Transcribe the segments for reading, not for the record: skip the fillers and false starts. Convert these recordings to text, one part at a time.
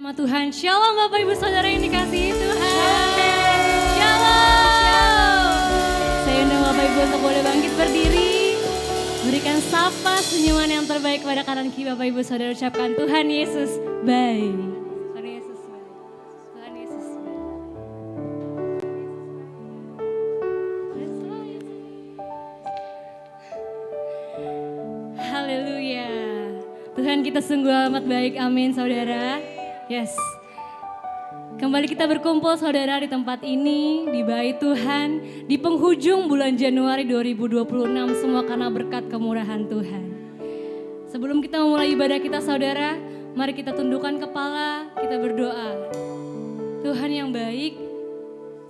Nama Tuhan, Shalom Bapak Ibu Saudara yang dikasihi Tuhan. Shalom. Saya undang Bapak Ibu untuk boleh bangkit berdiri. Berikan sapa senyuman yang terbaik pada kanan kiri Bapak Ibu Saudara, ucapkan Tuhan Yesus baik. Tuhan Yesus baik. Tuhan Yesus baik. Haleluya. Tuhan kita sungguh amat baik, amin saudara. Yes. Kembali kita berkumpul saudara di tempat ini, di bait Tuhan, di penghujung bulan Januari 2026, semua karena berkat kemurahan Tuhan. Sebelum kita memulai ibadah kita saudara, mari kita tundukkan kepala, kita berdoa. Tuhan yang baik,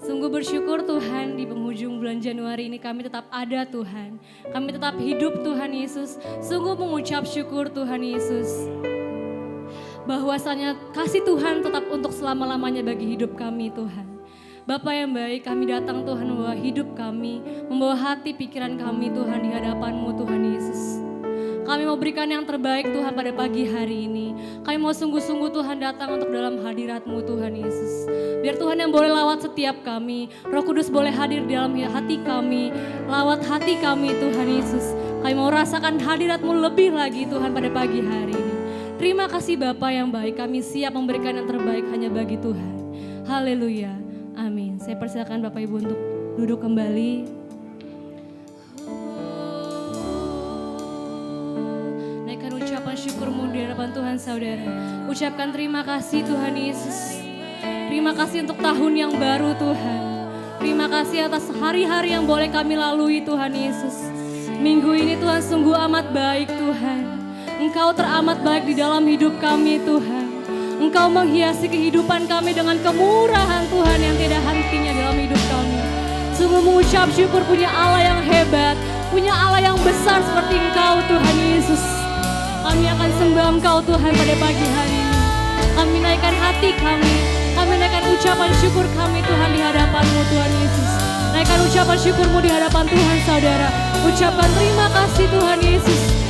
sungguh bersyukur Tuhan di penghujung bulan Januari ini kami tetap ada Tuhan. Kami tetap hidup Tuhan Yesus, sungguh mengucap syukur Tuhan Yesus. Bahwasanya kasih Tuhan tetap untuk selama-lamanya bagi hidup kami Tuhan. Bapa yang baik, kami datang Tuhan membawa hidup kami, membawa hati pikiran kami Tuhan di hadapan-Mu Tuhan Yesus. Kami mau berikan yang terbaik Tuhan pada pagi hari ini. Kami mau sungguh-sungguh Tuhan datang untuk dalam hadirat-Mu Tuhan Yesus. Biar Tuhan yang boleh lawat setiap kami, Roh Kudus boleh hadir di dalam hati kami, lawat hati kami Tuhan Yesus. Kami mau rasakan hadirat-Mu lebih lagi Tuhan pada pagi hari ini. Terima kasih Bapa yang baik, kami siap memberikan yang terbaik hanya bagi Tuhan. Haleluya, amin. Saya persilakan Bapak Ibu untuk duduk kembali. Naikkan ucapan syukurmu di hadapan Tuhan saudara. Ucapkan terima kasih Tuhan Yesus. Terima kasih untuk tahun yang baru Tuhan. Terima kasih atas hari-hari yang boleh kami lalui Tuhan Yesus. Minggu ini Tuhan sungguh amat baik Tuhan. Engkau teramat baik di dalam hidup kami Tuhan. Engkau menghiasi kehidupan kami dengan kemurahan Tuhan yang tidak hentinya dalam hidup kami. Sungguh mengucap syukur punya Allah yang hebat, punya Allah yang besar seperti Engkau Tuhan Yesus. Kami akan sembah Engkau Tuhan pada pagi hari ini. Kami naikkan hati kami naikkan ucapan syukur kami Tuhan di hadapan-Mu Tuhan Yesus. Naikkan ucapan syukur-Mu di hadapan Tuhan saudara. Ucapkan terima kasih Tuhan Yesus.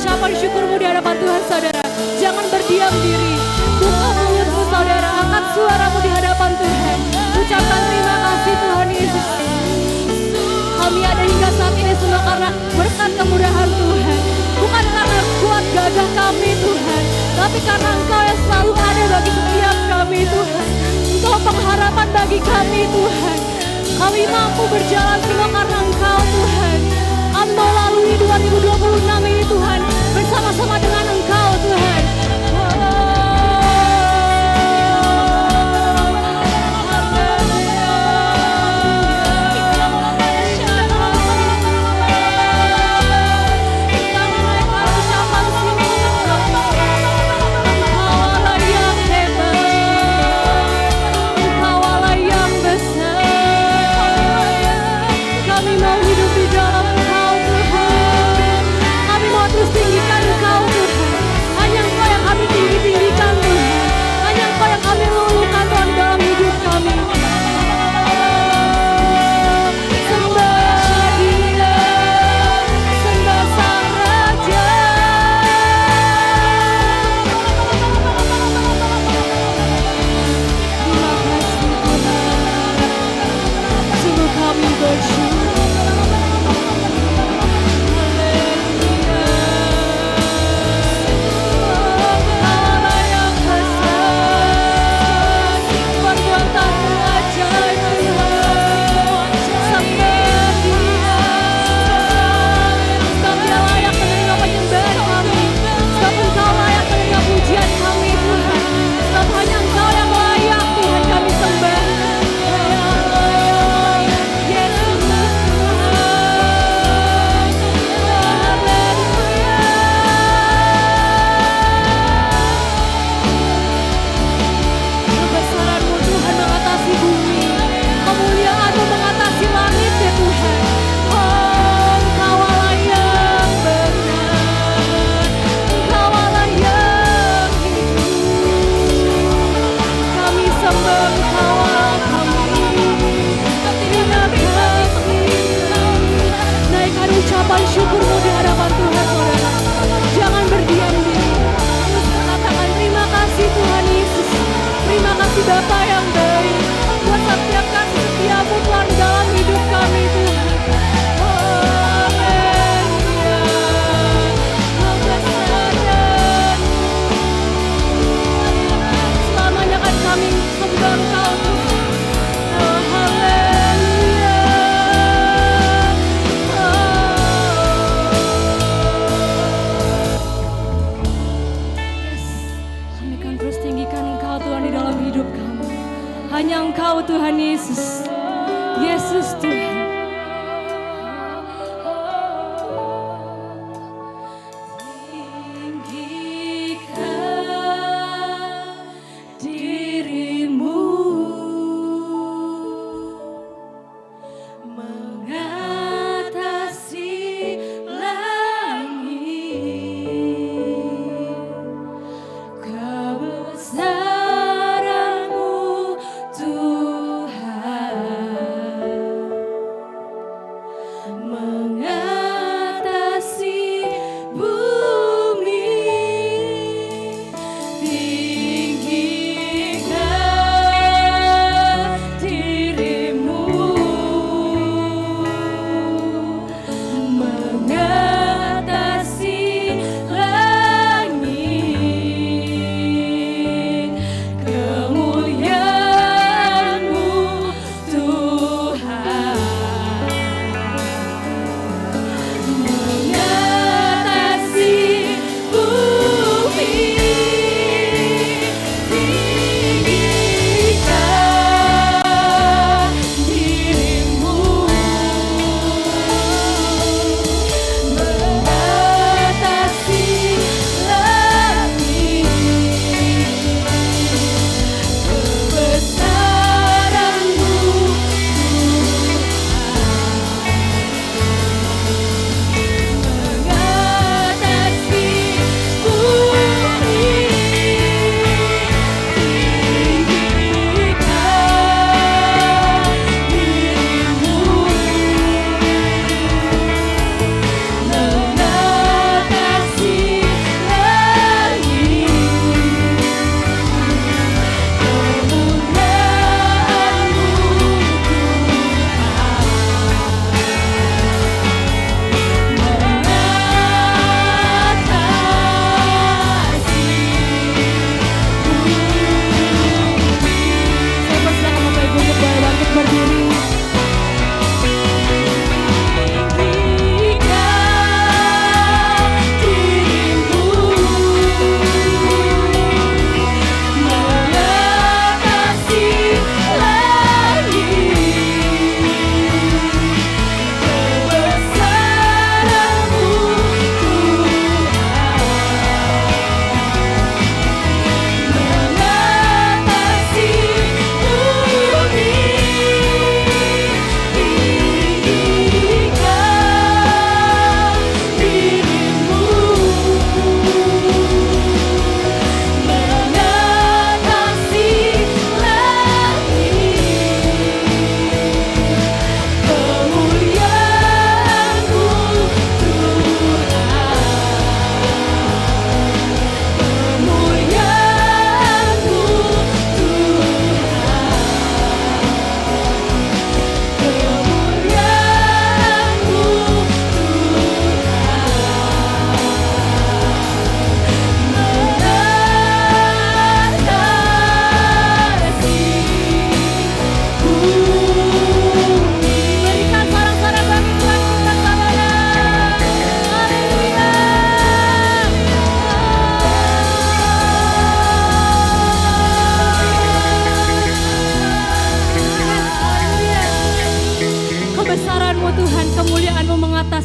ucapan syukurmu di hadapan Tuhan saudara. Jangan berdiam diri. Buka mulutmu saudara, angkat suaramu di hadapan Tuhan. Ucapkan terima kasih Tuhan Yesus. Kami ada hingga saat ini semua karena berkat kemurahan Tuhan. Bukan karena kuat gagah kami Tuhan, tapi karena Engkau yang selalu ada bagi setiap kami Tuhan. Engkau pengharapan bagi kami Tuhan. Kami mampu berjalan semua karena Engkau Tuhan. Kami mau lalui 2026 ini Tuhan, bersama-sama dengan Engkau Tuhan.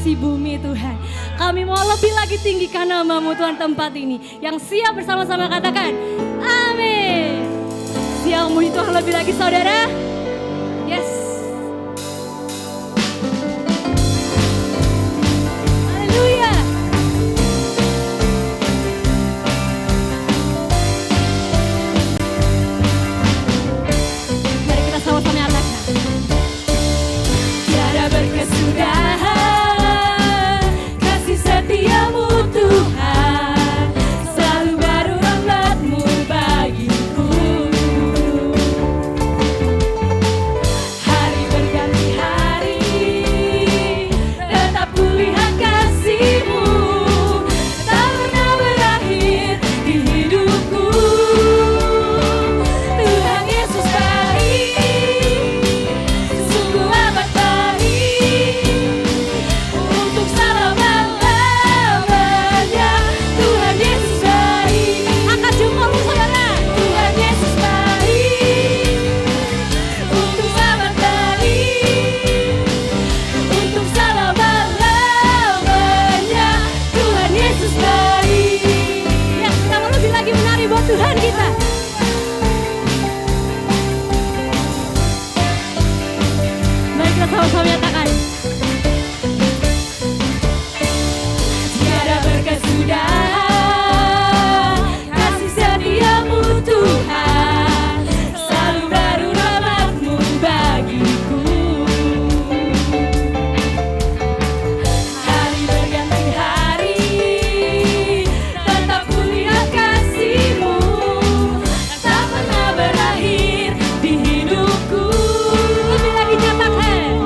isi bumi Tuhan. Kami mau lebih lagi tinggikan nama-Mu Tuhan tempat ini. Yang siap bersama-sama katakan, amin. Siap memuji Tuhan lebih lagi saudara. Yes. Haleluya. Mari kita sama-sama katakan. Tiada berkesudahan kasih setiamu Tuhan, selalu baru rahmat-Mu bagiku. Hari berganti hari, tetap kulihat kasih-Mu, tak pernah berakhir di hidupku. Tuhan Yesus baik, sungguh amat baik, untuk selama-lamanya. Tuhan Yesus baik. Angkat jempolmu saudara. Tuhan Yesus baik, untuk amat baik, untuk selama-lamanya. Tuhan Yesus baik. Ya, kita mau lebih lagi menari buat Tuhan kita. Mari kita sama-sama nyatakan. Tiada berkesudahan kasih setiamu Tuhan, selalu baru rahmat-Mu bagiku. Hari berganti hari, tetap kulihat kasih-Mu, tak pernah berakhir di hidupku. Lebih lagi nyatakan.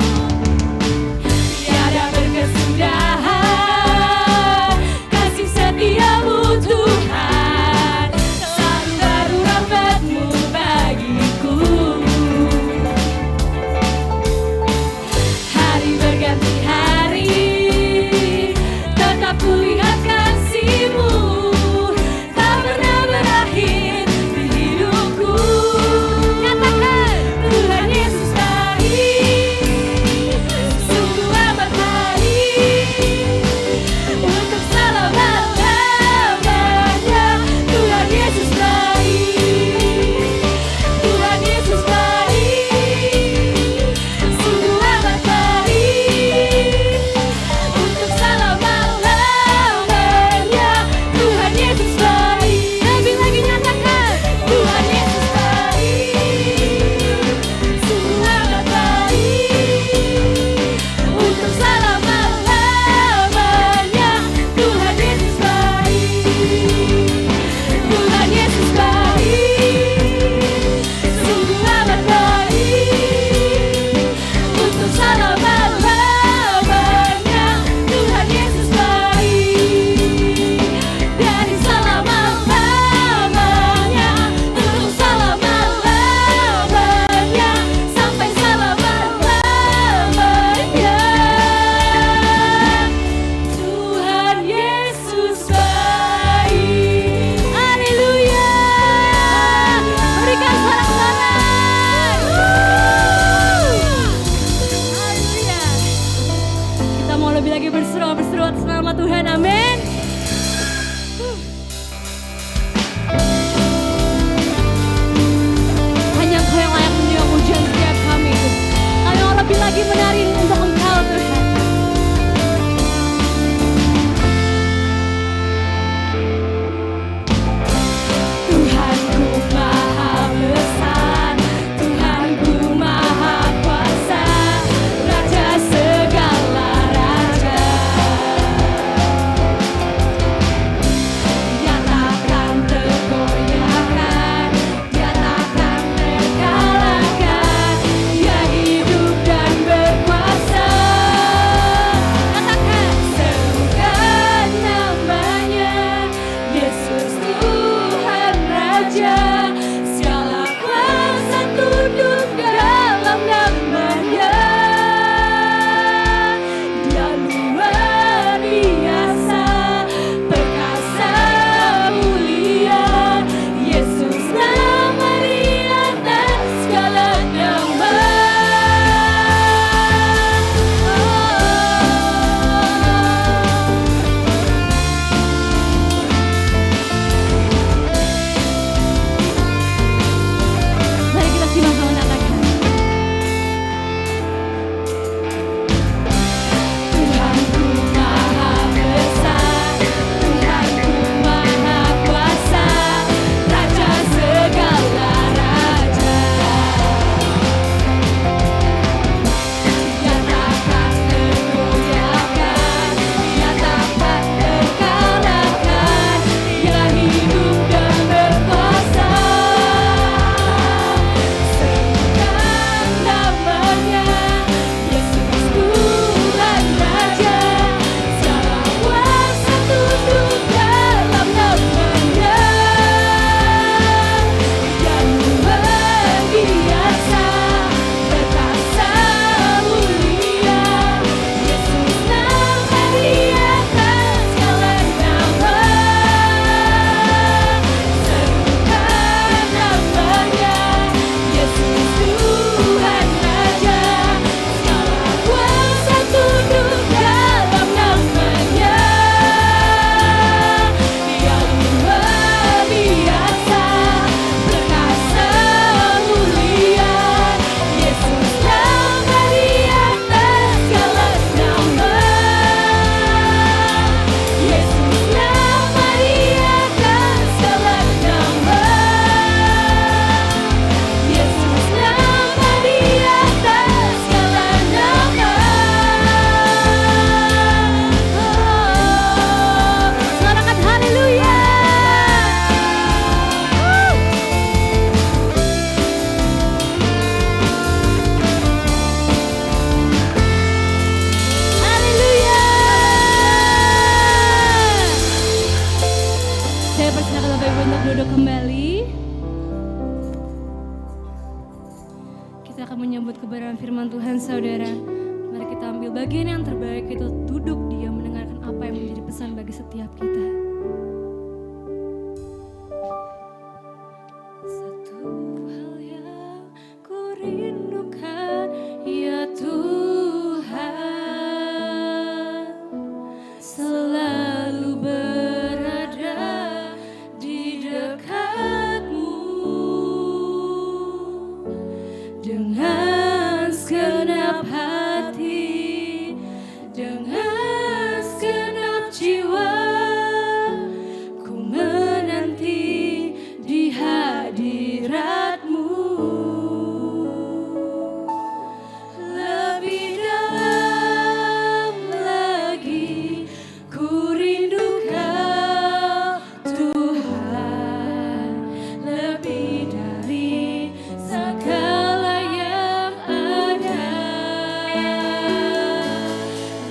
Saya persilakan Bapak Ibu untuk duduk kembali. Kita akan menyambut kebenaran firman Tuhan, saudara. Mari kita ambil bagian yang terbaik, itu duduk diam mendengarkan apa yang menjadi pesan bagi setiap kita. Satu hal yang ku rindukan, ya Tuhan, selalu berada di dekatmu dengan segenap hati, dengan segenap jiwa, ku menanti di hadiratmu. Lebih dalam lagi ku rindu Kau Tuhan, lebih dari segala yang ada.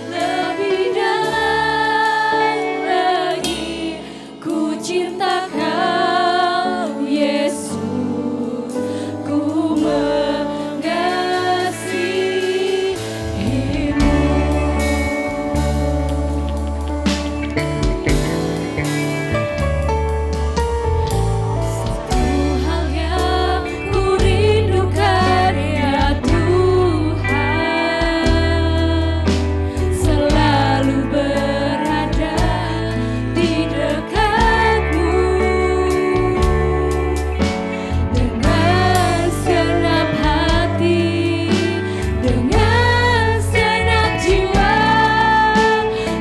Lebih dalam lagi ku cinta Kau Yesus, ku mengasihimu. Satu hal yang ku rindukan, ya Tuhan, selalu berada di dekatmu dengan segenap hati, dengan segenap jiwa,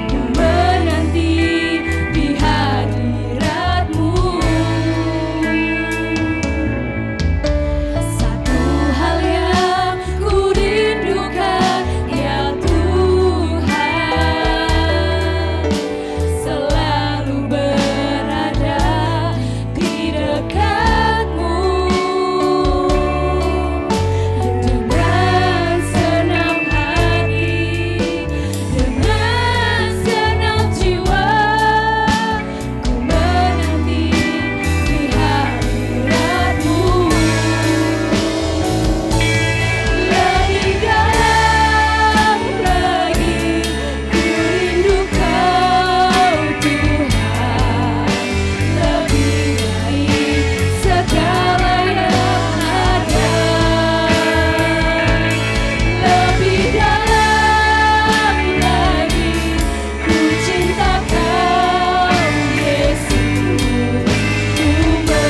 ku menanti di hadiratmu. Satu hal yang ku rindukan, ya Tuhan, selalu berada di dekatmu dengan segenap hati, dengan segenap jiwa, ku menanti di hadiratmu. Lebih dalam lagi ku rindu Kau Tuhan, lebih dari segala yang ada. Lebih dalam lagi ku cinta Kau Yesus, ku mengasihimu.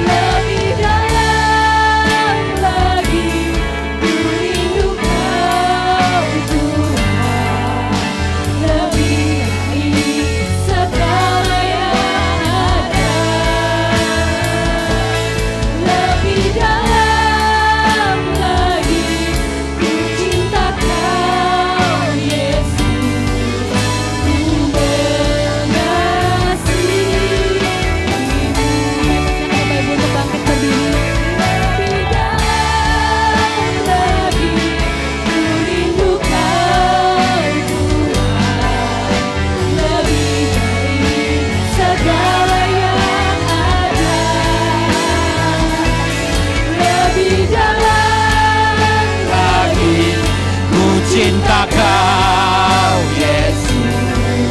Lebih dalam lagi ku rindu Kau Tuhan, lebih dari segala yang ada. Lebih dalam lagi ku cinta Kau Yesus, ku mengasihimu. Bapak Ibu untuk bangkit berdiri. Lebih dalam lagi ku rindu Kau Tuhan, lebih dari segala yang ada. Lebih dalam lagi Ku cinta Kau Yesus,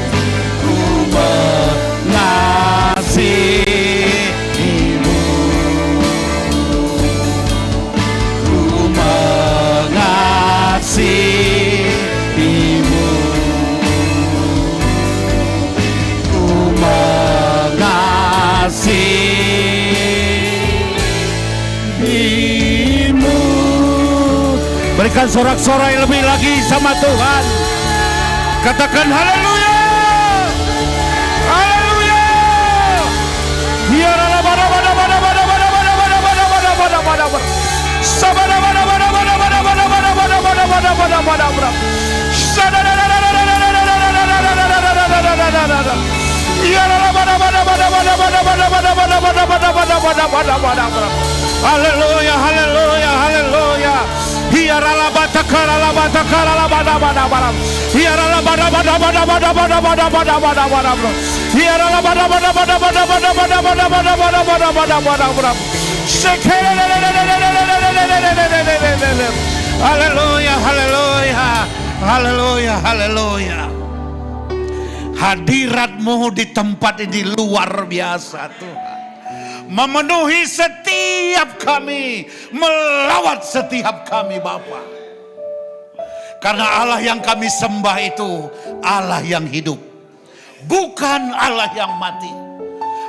ku mengasihimu, ku mengasihimu, ku mengasihimu. Berikan sorak-sorai lebih lagi sama Tuhan. Katakan haleluya. Haleluya. Biarlah Haleluya, haleluya, haleluya. Hiarala batakara la batakara la Haleluya, haleluya, haleluya, haleluya. Hadirat-Mu di tempat ini luar biasa Tuhan. Memenuhi setiap kami, melawat setiap kami Bapa. Karena Allah yang kami sembah itu Allah yang hidup, bukan Allah yang mati.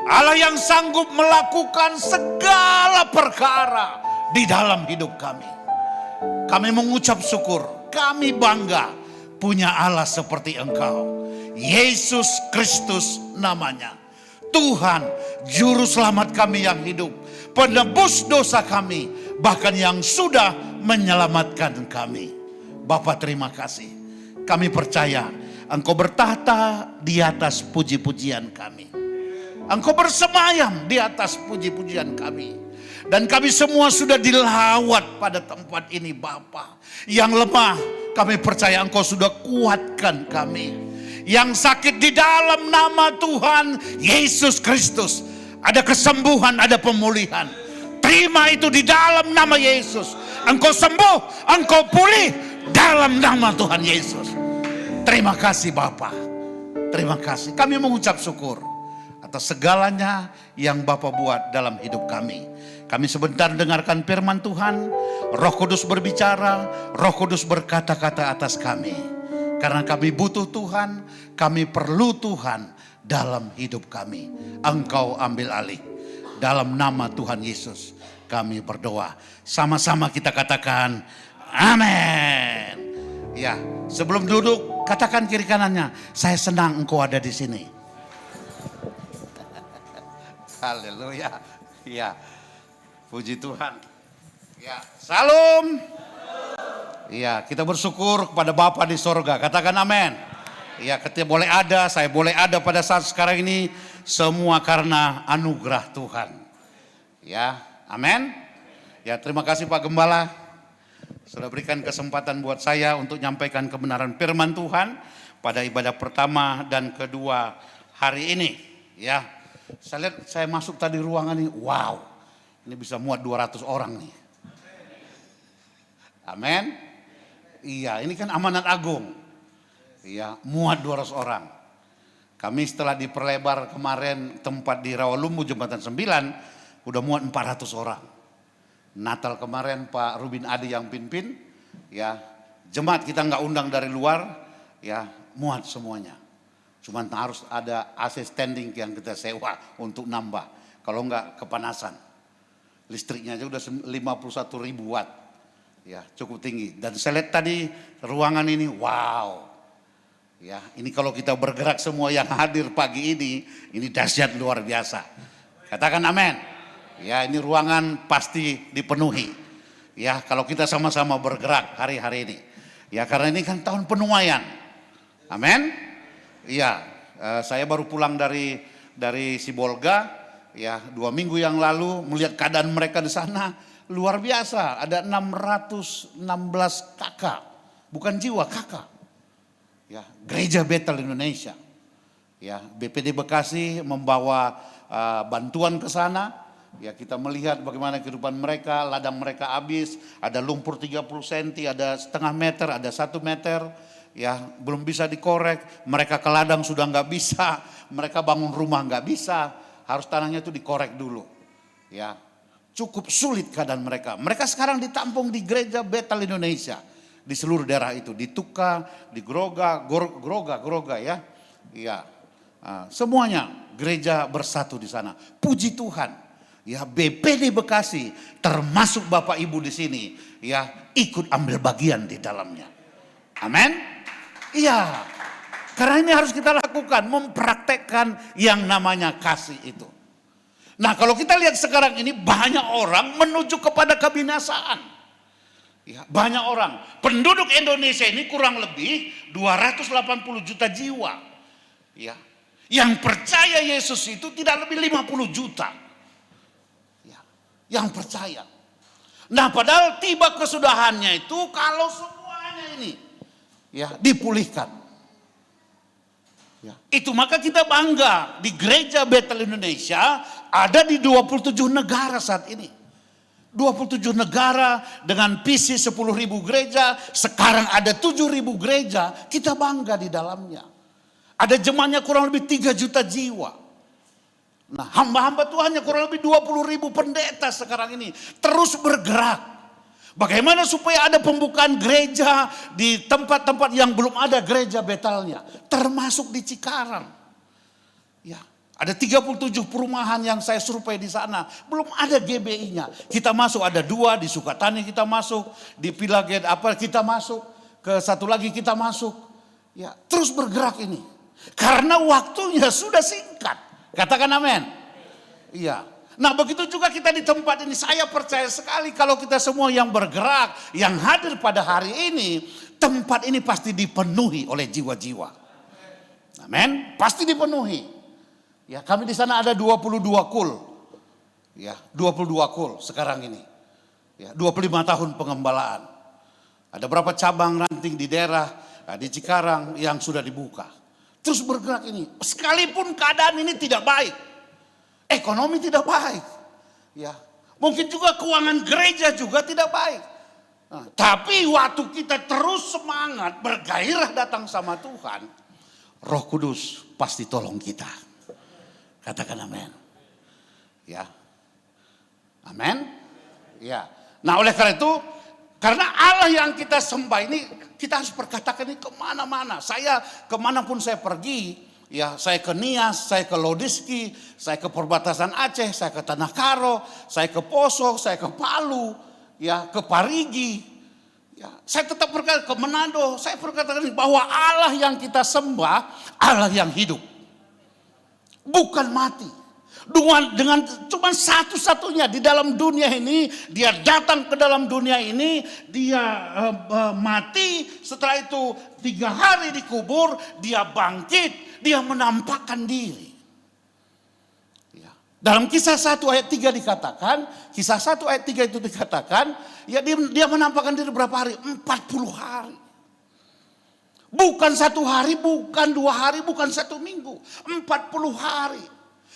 Allah yang sanggup melakukan segala perkara di dalam hidup kami. Kami mengucap syukur, kami bangga punya Allah seperti Engkau. Yesus Kristus namanya. Tuhan, juru selamat kami yang hidup, penebus dosa kami, bahkan yang sudah menyelamatkan kami. Bapa, terima kasih. Kami percaya Engkau bertahta di atas puji-pujian kami. Engkau bersemayam di atas puji-pujian kami. Dan kami semua sudah dilawat pada tempat ini Bapa. Yang lemah kami percaya Engkau sudah kuatkan kami. Yang sakit di dalam nama Tuhan Yesus Kristus, ada kesembuhan, ada pemulihan. Terima itu di dalam nama Yesus. Engkau sembuh, Engkau pulih dalam nama Tuhan Yesus. Terima kasih Bapa. Terima kasih. Kami mengucap syukur atas segalanya yang Bapa buat dalam hidup kami. Kami sebentar dengarkan firman Tuhan. Roh Kudus berbicara, Roh Kudus berkata-kata atas kami. Karena kami butuh Tuhan, kami perlu Tuhan dalam hidup kami. Engkau ambil alih. Dalam nama Tuhan Yesus kami berdoa. Sama-sama kita katakan amin. Ya, sebelum duduk katakan kiri kanannya, saya senang engkau ada di sini. Haleluya. Ya, puji Tuhan. Ya, salam. Iya, kita bersyukur kepada Bapa di sorga. Katakan amin. Iya, ketika boleh ada, saya boleh ada pada saat sekarang ini, semua karena anugerah Tuhan. Ya, amin. Ya, terima kasih Pak Gembala. Sudah berikan kesempatan buat saya untuk menyampaikan kebenaran firman Tuhan pada ibadah pertama dan kedua hari ini. Ya, saya lihat saya masuk tadi ruangan ini, wow, ini bisa muat 200 orang nih. Amin. Iya, ini kan amanat agung. Iya, muat 200 orang. Kami setelah diperlebar kemarin tempat di Rawalumbu Jembatan 9, udah muat 400 orang. Natal kemarin Pak Rubin Adi yang pimpin, ya jemaat kita nggak undang dari luar, ya muat semuanya. Cuman harus ada AC standing yang kita sewa untuk nambah. Kalau nggak kepanasan. Listriknya aja udah 51.000 watt. Ya, cukup tinggi. Dan saya lihat tadi ruangan ini, wow. Ya, ini kalau kita bergerak semua yang hadir pagi ini dahsyat luar biasa. Katakan amin. Ya, ini ruangan pasti dipenuhi. Ya, kalau kita sama-sama bergerak hari-hari ini. Ya, karena ini kan tahun penuaian. Amin. Iya, saya baru pulang dari Sibolga. Ya, 2 minggu yang lalu melihat keadaan mereka di sana. Luar biasa, ada 616 kakak, bukan jiwa kakak. Ya, Gereja Betel Indonesia. Ya, BPD Bekasi membawa bantuan ke sana. Ya, kita melihat bagaimana kehidupan mereka, ladang mereka habis, ada lumpur 30 cm, ada setengah meter, ada 1 meter. Ya, belum bisa dikorek, mereka ke ladang sudah nggak bisa, mereka bangun rumah nggak bisa, harus tanahnya itu dikorek dulu. Ya. Cukup sulit keadaan mereka. Mereka sekarang ditampung di Gereja Betel Indonesia. Di seluruh daerah itu. Di Tuka, di Groga ya. Iya. Semuanya gereja bersatu di sana. Puji Tuhan. Ya, BPD Bekasi termasuk Bapak Ibu di sini. Ya, ikut ambil bagian di dalamnya. Amin. Iya. Karena ini harus kita lakukan. Mempraktekkan yang namanya kasih itu. Nah, kalau kita lihat sekarang ini banyak orang menuju kepada kebinasaan. Ya, banyak orang. Penduduk Indonesia ini kurang lebih 280 juta jiwa. Ya. Yang percaya Yesus itu tidak lebih 50 juta. Ya. Yang percaya. Nah, padahal tiba kesudahannya itu kalau semuanya ini ya dipulihkan. Ya, itu maka kita bangga di Gereja Bethel Indonesia ada di 27 negara saat ini. 27 negara dengan visi 10.000 gereja, sekarang ada 7.000 gereja, kita bangga di dalamnya. Ada jemaahnya kurang lebih 3 juta jiwa. Nah, hamba-hamba Tuhannya kurang lebih 20.000 pendeta sekarang ini terus bergerak. Bagaimana supaya ada pembukaan gereja di tempat-tempat yang belum ada gereja Bethelnya, termasuk di Cikarang. Ya, ada 37 perumahan yang saya survei di sana, belum ada GBI-nya. Kita masuk, ada 2 di Sukatani kita masuk, di Pilaget kita masuk, ke satu lagi kita masuk. Ya, terus bergerak ini. Karena waktunya sudah singkat. Katakan amin. Iya. Nah, begitu juga kita di tempat ini. Saya percaya sekali kalau kita semua yang bergerak, yang hadir pada hari ini, tempat ini pasti dipenuhi oleh jiwa-jiwa. Amin. Pasti dipenuhi. Ya, kami di sana ada 22 kul. Ya, 22 kul sekarang ini. Ya, 25 tahun pengembalaan. Ada berapa cabang ranting di daerah di Cikarang yang sudah dibuka. Terus bergerak ini. Sekalipun keadaan ini tidak baik. Ekonomi tidak baik. Ya, mungkin juga keuangan gereja juga tidak baik. Nah, tapi waktu kita terus semangat bergairah datang sama Tuhan, Roh Kudus pasti tolong kita. Katakan amin. Ya. Amin. Ya. Nah, oleh karena itu, karena Allah yang kita sembah ini, kita harus perkatakan ini kemana-mana. Saya kemanapun saya pergi, ya saya ke Nias, saya ke Lodiski, saya ke perbatasan Aceh, saya ke Tanah Karo, saya ke Poso, saya ke Palu, ya ke Parigi. Ya, saya tetap berkata ke Manado, saya berkatakan bahwa Allah yang kita sembah, Allah yang hidup. Bukan mati. Dengan cuma satu-satunya di dalam dunia ini, dia datang ke dalam dunia ini, dia mati, setelah itu 3 hari dikubur, dia bangkit, dia menampakkan diri. Ya. Dalam kisah 1 ayat 3 dikatakan, kisah 1 ayat 3 itu dikatakan, ya dia menampakkan diri berapa hari? 40 hari. Bukan 1 hari, bukan 2 hari, bukan 1 minggu. 40 hari.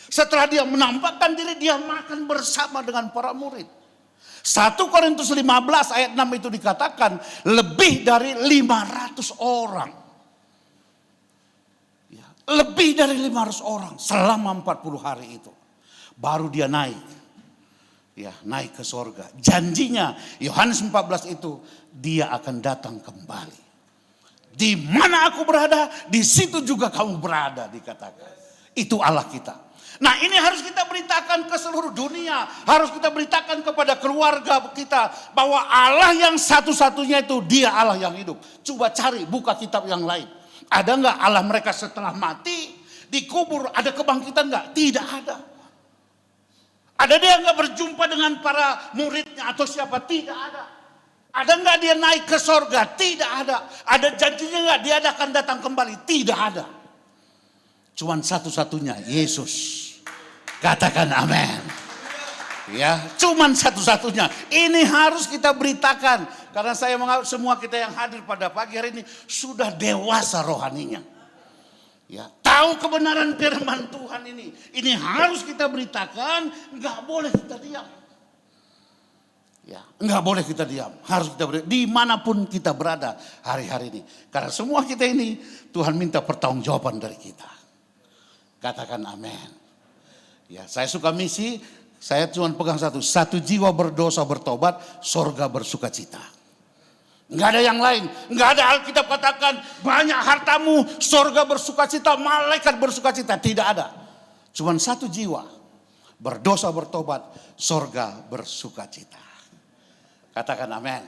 Setelah dia menampakkan diri, dia makan bersama dengan para murid. 1 Korintus 15 ayat 6 itu dikatakan lebih dari 500 orang. Ya, lebih dari 500 orang selama 40 hari itu. Baru dia naik. Ya, naik ke sorga. Janjinya Yohanes 14 itu dia akan datang kembali. Di mana aku berada, di situ juga kamu berada dikatakan. Itu Allah kita. Nah, ini harus kita beritakan ke seluruh dunia. Harus kita beritakan kepada keluarga kita. Bahwa Allah yang satu-satunya itu dia Allah yang hidup. Coba cari, buka kitab yang lain. Ada enggak Allah mereka setelah mati, dikubur, ada kebangkitan enggak? Tidak ada. Ada dia enggak berjumpa dengan para muridnya atau siapa? Tidak ada. Ada enggak dia naik ke sorga? Tidak ada. Ada janjinya enggak dia akan datang kembali? Tidak ada. Cuman satu-satunya Yesus. Katakan amin. Ya, cuman satu-satunya. Ini harus kita beritakan. Karena saya menganggap semua kita yang hadir pada pagi hari ini sudah dewasa rohaninya. Ya, tahu kebenaran firman Tuhan ini. Ini harus kita beritakan, enggak boleh kita diam. Ya, enggak boleh kita diam. Harus kita dimanapun kita berada hari-hari ini. Karena semua kita ini Tuhan minta pertanggungjawaban dari kita. Katakan amin. Ya, saya suka misi, saya cuma pegang satu jiwa berdosa bertobat, sorga bersuka cita. Enggak ada yang lain, enggak ada Alkitab katakan banyak hartamu, sorga bersuka cita, malaikat bersuka cita, tidak ada. Cuma 1 jiwa berdosa bertobat, sorga bersuka cita. Katakan amin.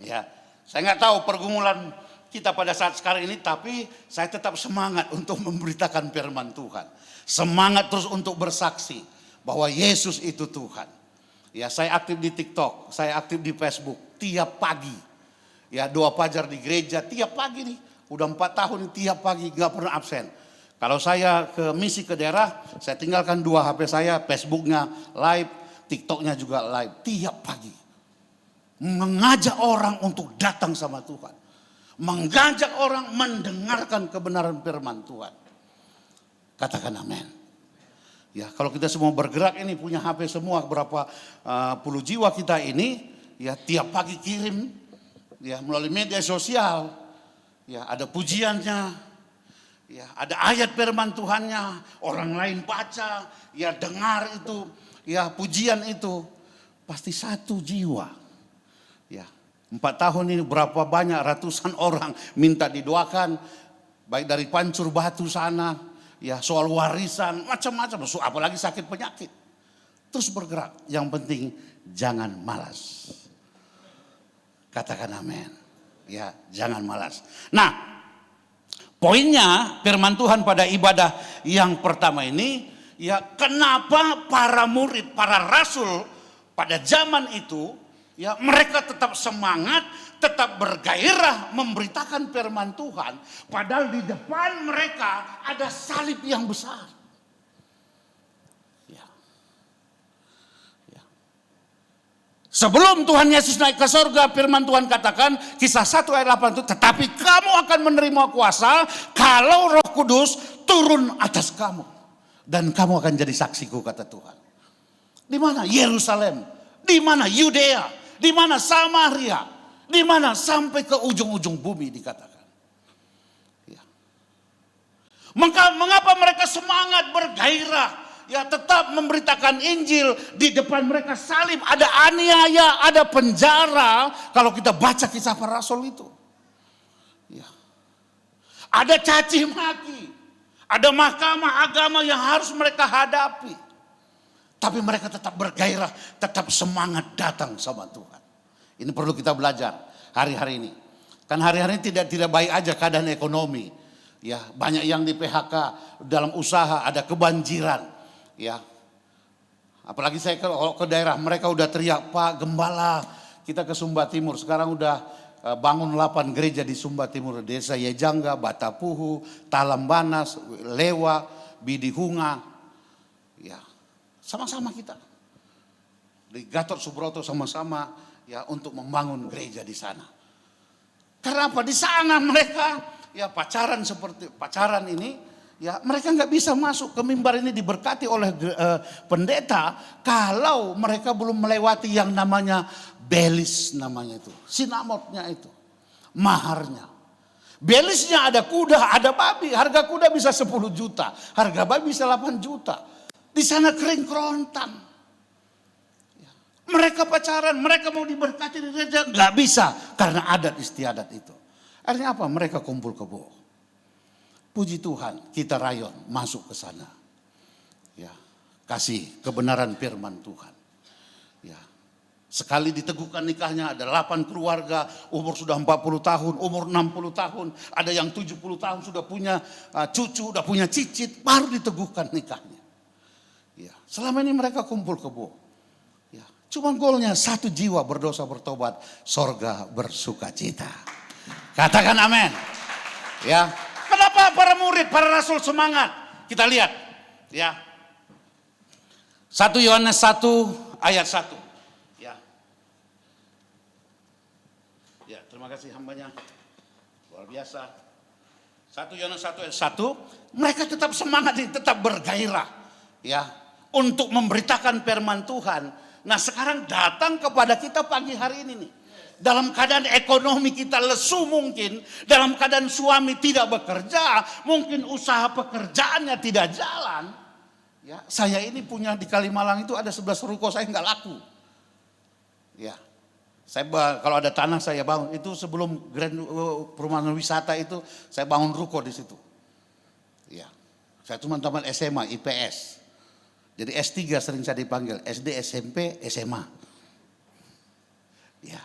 Ya, saya nggak tahu pergumulan kita pada saat sekarang ini, tapi saya tetap semangat untuk memberitakan firman Tuhan. Semangat terus untuk bersaksi bahwa Yesus itu Tuhan. Ya, saya aktif di TikTok, saya aktif di Facebook tiap pagi. Ya, doa fajar di gereja tiap pagi nih. Udah 4 tahun nih, tiap pagi nggak pernah absen. Kalau saya ke misi ke daerah, saya tinggalkan 2 HP saya, Facebooknya live, TikToknya juga live tiap pagi. Mengajak orang untuk datang sama Tuhan. mengajak orang mendengarkan kebenaran firman Tuhan. Katakan amin. Ya, kalau kita semua bergerak ini punya HP semua, berapa puluh jiwa kita ini, ya tiap pagi kirim, ya melalui media sosial, ya ada pujiannya, ya ada ayat firman Tuhannya, orang lain baca, ya dengar itu, ya pujian itu, pasti satu jiwa. Ya, 4 tahun ini berapa banyak ratusan orang minta didoakan, baik dari Pancur Batu sana. Ya soal warisan, macam-macam, apalagi sakit penyakit. Terus bergerak, yang penting jangan malas. Katakan amin. Ya, jangan malas. Nah, poinnya firman Tuhan pada ibadah yang pertama ini, ya kenapa para murid, para rasul pada zaman itu, ya mereka tetap semangat, tetap bergairah memberitakan firman Tuhan. Padahal di depan mereka ada salib yang besar. Ya. Ya. Sebelum Tuhan Yesus naik ke surga, firman Tuhan katakan, kisah 1 ayat 8 itu, tetapi kamu akan menerima kuasa kalau Roh Kudus turun atas kamu. Dan kamu akan jadi saksiku, kata Tuhan. Di mana? Yerusalem. Di mana? Yudea. Di mana? Samaria. Di mana? Sampai ke ujung-ujung bumi dikatakan. Ya. Mengapa mereka semangat bergairah? Ya tetap memberitakan Injil. Di depan mereka salib, ada aniaya, ada penjara. Kalau kita baca kisah para rasul itu. Ya. Ada caci maki. Ada mahkamah agama yang harus mereka hadapi. Tapi mereka tetap bergairah, tetap semangat datang sama Tuhan. Ini perlu kita belajar hari-hari ini. Kan hari-hari ini tidak baik aja keadaan ekonomi. Ya, banyak yang di PHK, dalam usaha ada kebanjiran. Ya. Apalagi saya kalau ke daerah mereka udah teriak, Pak Gembala, kita ke Sumba Timur. Sekarang udah bangun 8 gereja di Sumba Timur. Desa Yejangga, Batapuhu, Talambanas, Lewa, Bidihunga. Ya, sama-sama kita. Di Gatot Subroto sama-sama. Ya untuk membangun gereja di sana. Karena apa? Di sana mereka ya pacaran ini, ya mereka nggak bisa masuk ke mimbar ini diberkati oleh pendeta kalau mereka belum melewati yang namanya belis namanya itu, sinamotnya itu, maharnya. Belisnya ada kuda, ada babi, harga kuda bisa 10 juta, harga babi bisa 8 juta. Di sana kering kerontang. Mereka pacaran, mereka mau diberkati di gereja, nggak bisa karena adat istiadat itu. Akhirnya apa? Mereka kumpul kebo. Puji Tuhan, kita rayon masuk ke sana. Ya, kasih kebenaran firman Tuhan. Ya, sekali diteguhkan nikahnya ada 8 keluarga, umur sudah 40 tahun, umur 60 tahun, ada yang 70 tahun sudah punya cucu, sudah punya cicit, baru diteguhkan nikahnya. Ya, selama ini mereka kumpul kebo. Cuma golnya 1 jiwa berdosa bertobat, sorga bersuka cita. Katakan amin. Ya, kenapa para murid, para rasul semangat? Kita lihat, ya. 1 Yohanes 1 ayat 1. Ya. Ya, terima kasih hambanya. Luar biasa. 1 Yohanes 1 ayat 1, mereka tetap semangat, tetap bergairah, ya, untuk memberitakan firman Tuhan. Nah sekarang datang kepada kita pagi hari ini nih. Dalam keadaan ekonomi kita lesu mungkin. Dalam keadaan suami tidak bekerja. Mungkin usaha pekerjaannya tidak jalan. Ya, saya ini punya di Kalimalang itu ada 11 ruko, saya nggak laku. Ya, saya kalau ada tanah saya bangun. Itu sebelum perumahan wisata itu saya bangun ruko di situ. Ya, saya cuma tamat SMA, IPS. Jadi S3 sering saya dipanggil, SD, SMP, SMA. Ya.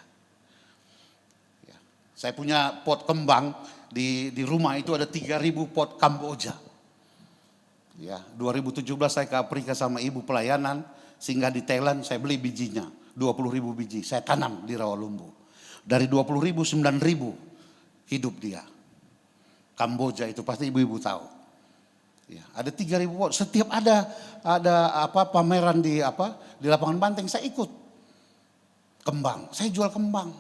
Ya. Saya punya pot kembang di rumah itu ada 3.000 pot Kamboja. Ya, 2017 saya ke Afrika sama ibu pelayanan, singgah di Thailand, saya beli bijinya, 20.000 biji, saya tanam di Rawalumbu. Dari 20.000, 9.000 hidup dia. Kamboja itu pasti ibu-ibu tahu. Ya, ada 3.000 pot. Setiap ada pameran di lapangan banteng saya ikut. Kembang, saya jual kembang.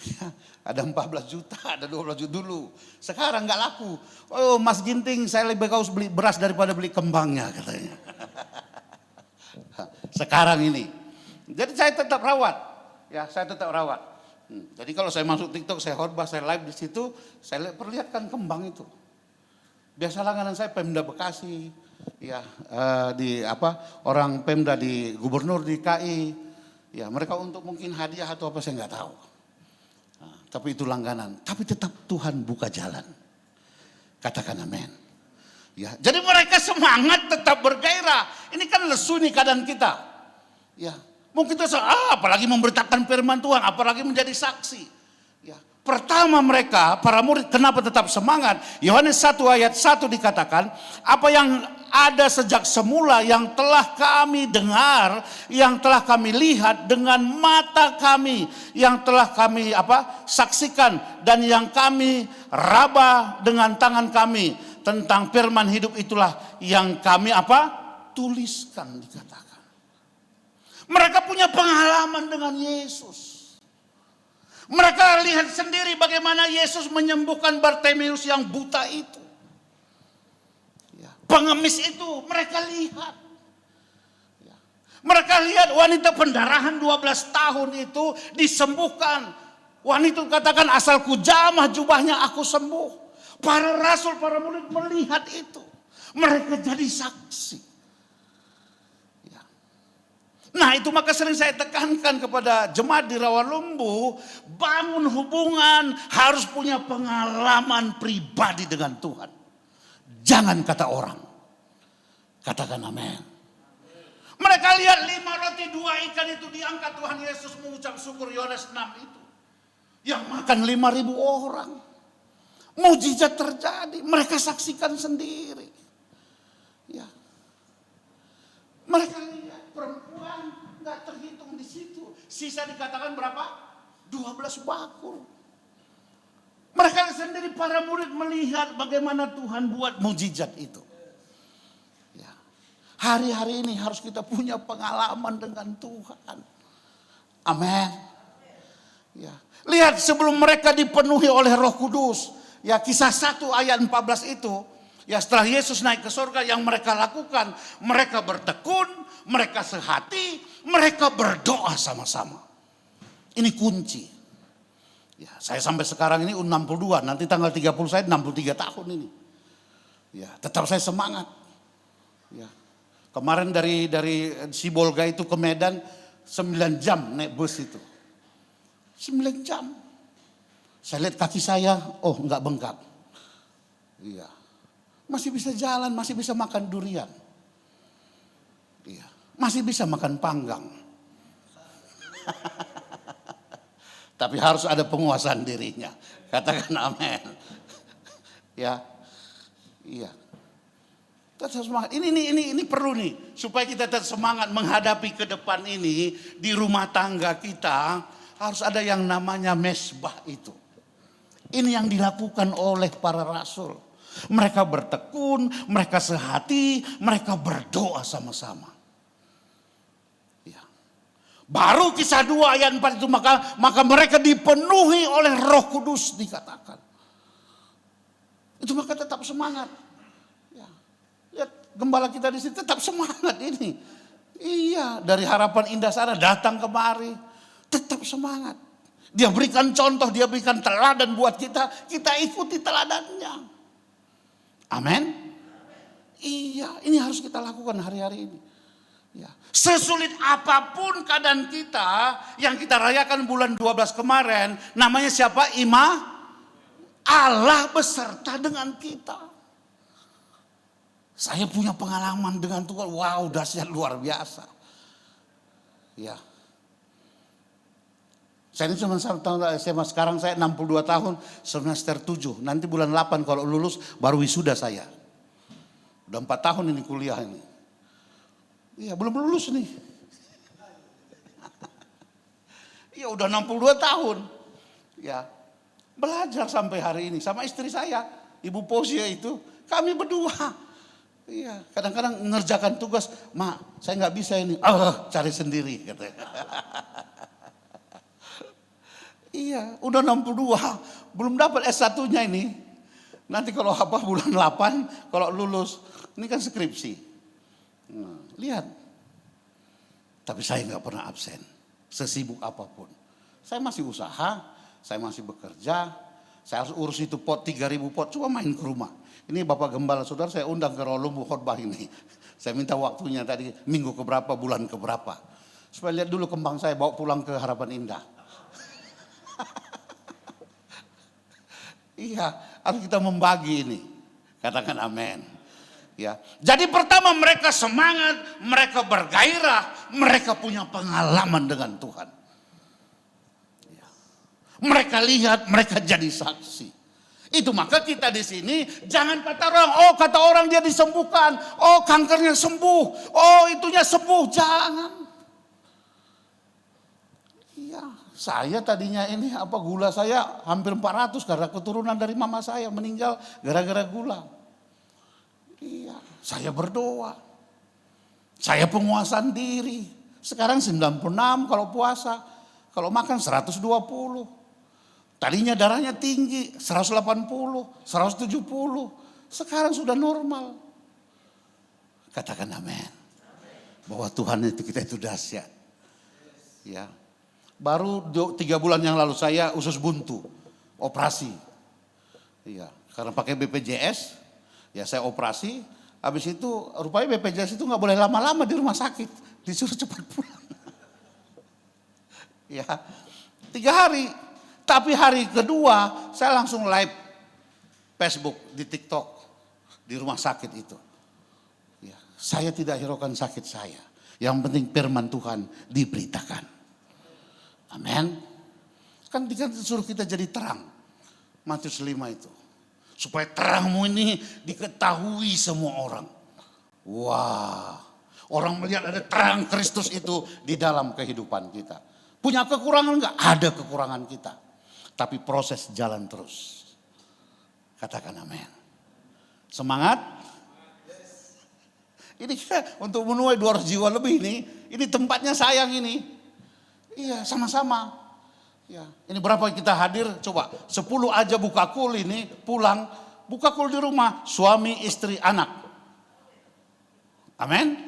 Ya, ada 14 juta, ada 12 juta dulu. Sekarang nggak laku. Oh Mas Ginting, saya lebih bagus beli beras daripada beli kembangnya katanya. Sekarang ini. Jadi saya tetap rawat. Ya, saya tetap rawat. Jadi kalau saya masuk TikTok, saya khotbah, saya live di situ, saya perlihatkan kembang itu. Biasa langganan saya Pemda Bekasi, ya di orang Pemda di Gubernur di KI, ya mereka untuk mungkin hadiah atau apa saya nggak tahu. Nah, tapi itu langganan. Tapi tetap Tuhan buka jalan. Katakan amin. Ya, jadi mereka semangat tetap bergairah. Ini kan lesu nih keadaan kita. Ya, mungkin kita apalagi memberitakan firman Tuhan, apalagi menjadi saksi. Ya, pertama mereka, para murid kenapa tetap semangat? Yohanes 1 ayat 1 dikatakan, apa yang ada sejak semula yang telah kami dengar, yang telah kami lihat dengan mata kami, yang telah kami saksikan dan yang kami raba dengan tangan kami, tentang firman hidup itulah yang kami tuliskan, dikatakan. Mereka punya pengalaman dengan Yesus. Mereka lihat sendiri bagaimana Yesus menyembuhkan Bartimeus yang buta itu. Ya, pengemis itu mereka lihat. Ya, mereka lihat wanita pendarahan 12 tahun itu disembuhkan. Wanita katakan asalku jamah jubahnya aku sembuh. Para rasul, para murid melihat itu. Mereka jadi saksi. Nah itu maka sering saya tekankan kepada jemaat di Rawalumbu, bangun hubungan, harus punya pengalaman pribadi dengan Tuhan. Jangan kata orang. Katakan amin. Mereka lihat 5 roti 2 ikan itu diangkat, Tuhan Yesus mengucap syukur, Yohanes 6 itu. Yang makan 5.000 orang. Mujizat terjadi, mereka saksikan sendiri. Ya. Mereka lihat perempuan nggak terhitung di situ. Sisa dikatakan berapa? 12 bakul. Mereka sendiri para murid melihat bagaimana Tuhan buat mujizat itu. Ya. Hari-hari ini harus kita punya pengalaman dengan Tuhan. Amin. Ya. Lihat sebelum mereka dipenuhi oleh Roh Kudus. Ya, Kisah 1 ayat 14 itu. Ya, setelah Yesus naik ke surga, yang mereka lakukan, mereka bertekun, mereka sehati, mereka berdoa sama-sama. Ini kunci. Ya, saya sampai sekarang ini 62, nanti tanggal 30 saya 63 tahun ini. Ya, tetap saya semangat. Ya. Kemarin dari Sibolga itu ke Medan 9 jam naik bus itu. 9 jam. Saya lihat kaki saya, enggak bengkak. Iya. Masih bisa jalan, masih bisa makan durian. Iya, masih bisa makan panggang. Tapi harus ada penguasaan dirinya. Katakan amin. Ya. Iya. Tetap semangat. Ini perlu nih supaya kita tetap semangat menghadapi ke depan ini di rumah tangga kita, harus ada yang namanya mesbah itu. Ini yang dilakukan oleh para rasul. Mereka bertekun, mereka sehati, mereka berdoa sama-sama. Ya. Baru Kisah 2 ayat 4 itu maka mereka dipenuhi oleh Roh Kudus, dikatakan. Itu maka tetap semangat. Ya. Lihat gembala kita di sini tetap semangat ini. Iya, dari Harapan Indah Sana datang kemari, tetap semangat. Dia berikan contoh, dia berikan teladan buat kita, kita ikuti teladannya. Amin. Iya, ini harus kita lakukan hari-hari ini. Ya. Sesulit apapun keadaan kita yang kita rayakan bulan 12 kemarin, namanya siapa? Allah beserta dengan kita. Saya punya pengalaman dengan Tuhan, wow, dahsyat luar biasa. Ya. Saya ini cuma tahun SMA, sekarang saya 62 tahun, semester 7. Nanti bulan 8 kalau lulus baru wisuda saya. Udah 4 tahun ini kuliah ini. Iya, belum lulus nih. Iya, udah 62 tahun. Ya, belajar sampai hari ini sama istri saya, Ibu Posia itu, kami berdua. Iya, kadang-kadang mengerjakan tugas, "Mak, saya nggak bisa ini." "Cari sendiri," katanya. Iya, udah 62, belum dapat S1-nya ini. Nanti kalau apa bulan 8, kalau lulus, ini kan skripsi. Nah, lihat. Tapi saya nggak pernah absen, sesibuk apapun. Saya masih usaha, saya masih bekerja, saya harus urus itu pot 3.000 pot, cuma main ke rumah. Ini Bapak Gembala Saudara saya undang ke Rawalumbu khotbah ini. Saya minta waktunya tadi minggu keberapa, bulan keberapa. Supaya lihat dulu kembang saya bawa pulang ke Harapan Indah. Iya, harus kita membagi ini. Katakan amin. Ya. Jadi pertama mereka semangat, mereka bergairah, mereka punya pengalaman dengan Tuhan. Ya. Mereka lihat, mereka jadi saksi. Itu maka kita di sini jangan kata orang, oh kata orang dia disembuhkan, oh kankernya sembuh, oh itunya sembuh, jangan. Iya, saya tadinya ini gula saya hampir 400 karena keturunan dari mama saya meninggal gara-gara gula. Iya, saya berdoa. Saya penguasaan diri. Sekarang 96 kalau puasa, kalau makan 120. Tadinya darahnya tinggi, 180, 170. Sekarang sudah normal. Katakan amin. Bahwa Tuhan itu kita itu dahsyat. Ya. Baru 3 bulan yang lalu saya usus buntu, operasi. Iya, karena pakai BPJS, ya saya operasi. Habis itu rupanya BPJS itu nggak boleh lama-lama di rumah sakit, disuruh cepat pulang. Ya, 3 hari. Tapi hari kedua saya langsung live Facebook di TikTok di rumah sakit itu. Ya, saya tidak hiraukan sakit saya. Yang penting firman Tuhan diberitakan. Amin. Kan disuruh kita jadi terang. Matius 5 itu. Supaya terangmu ini diketahui semua orang. Wah. Orang melihat ada terang Kristus itu di dalam kehidupan kita. Punya kekurangan enggak? Ada kekurangan kita. Tapi proses jalan terus. Katakan amin. Semangat. Ini kita untuk menuai 200 jiwa lebih ini tempatnya sayang ini. Iya, sama-sama. Ya, ini berapa kita hadir? Coba 10 aja buka kul ini pulang, buka kul di rumah, suami, istri, anak. Amin.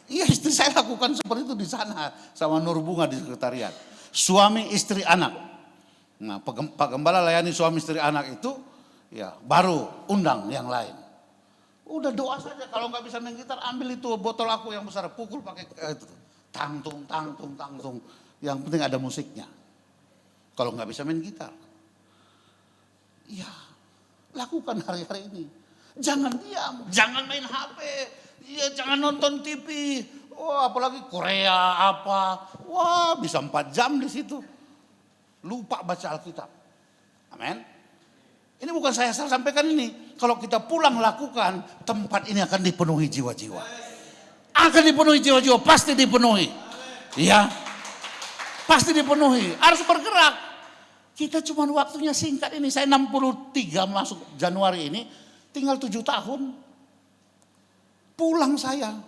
Iya, istri saya lakukan seperti itu di sana sama Nur Bunga di sekretariat. Suami, istri, anak. Nah, Pak Gembala layani suami, istri, anak itu, ya baru undang yang lain. Udah doa saja, kalau nggak bisa main gitar, ambil itu botol aku yang besar, pukul pakai itu. Tangtung, tangtung, tangtung. Yang penting ada musiknya. Kalau nggak bisa main gitar. Ya, lakukan hari-hari ini. Jangan diam, jangan main HP. Ya, jangan nonton TV. Oh, apalagi Korea apa. Wah, bisa 4 jam di situ. Lupa baca Alkitab. Amin. Ini bukan saya sampaikan ini. Kalau kita pulang lakukan, tempat ini akan dipenuhi jiwa-jiwa. Akan dipenuhi jiwa-jiwa, pasti dipenuhi. Ya, pasti dipenuhi. Harus bergerak. Kita cuma waktunya singkat ini. Saya 63 masuk Januari ini. Tinggal 7 tahun. Pulang saya.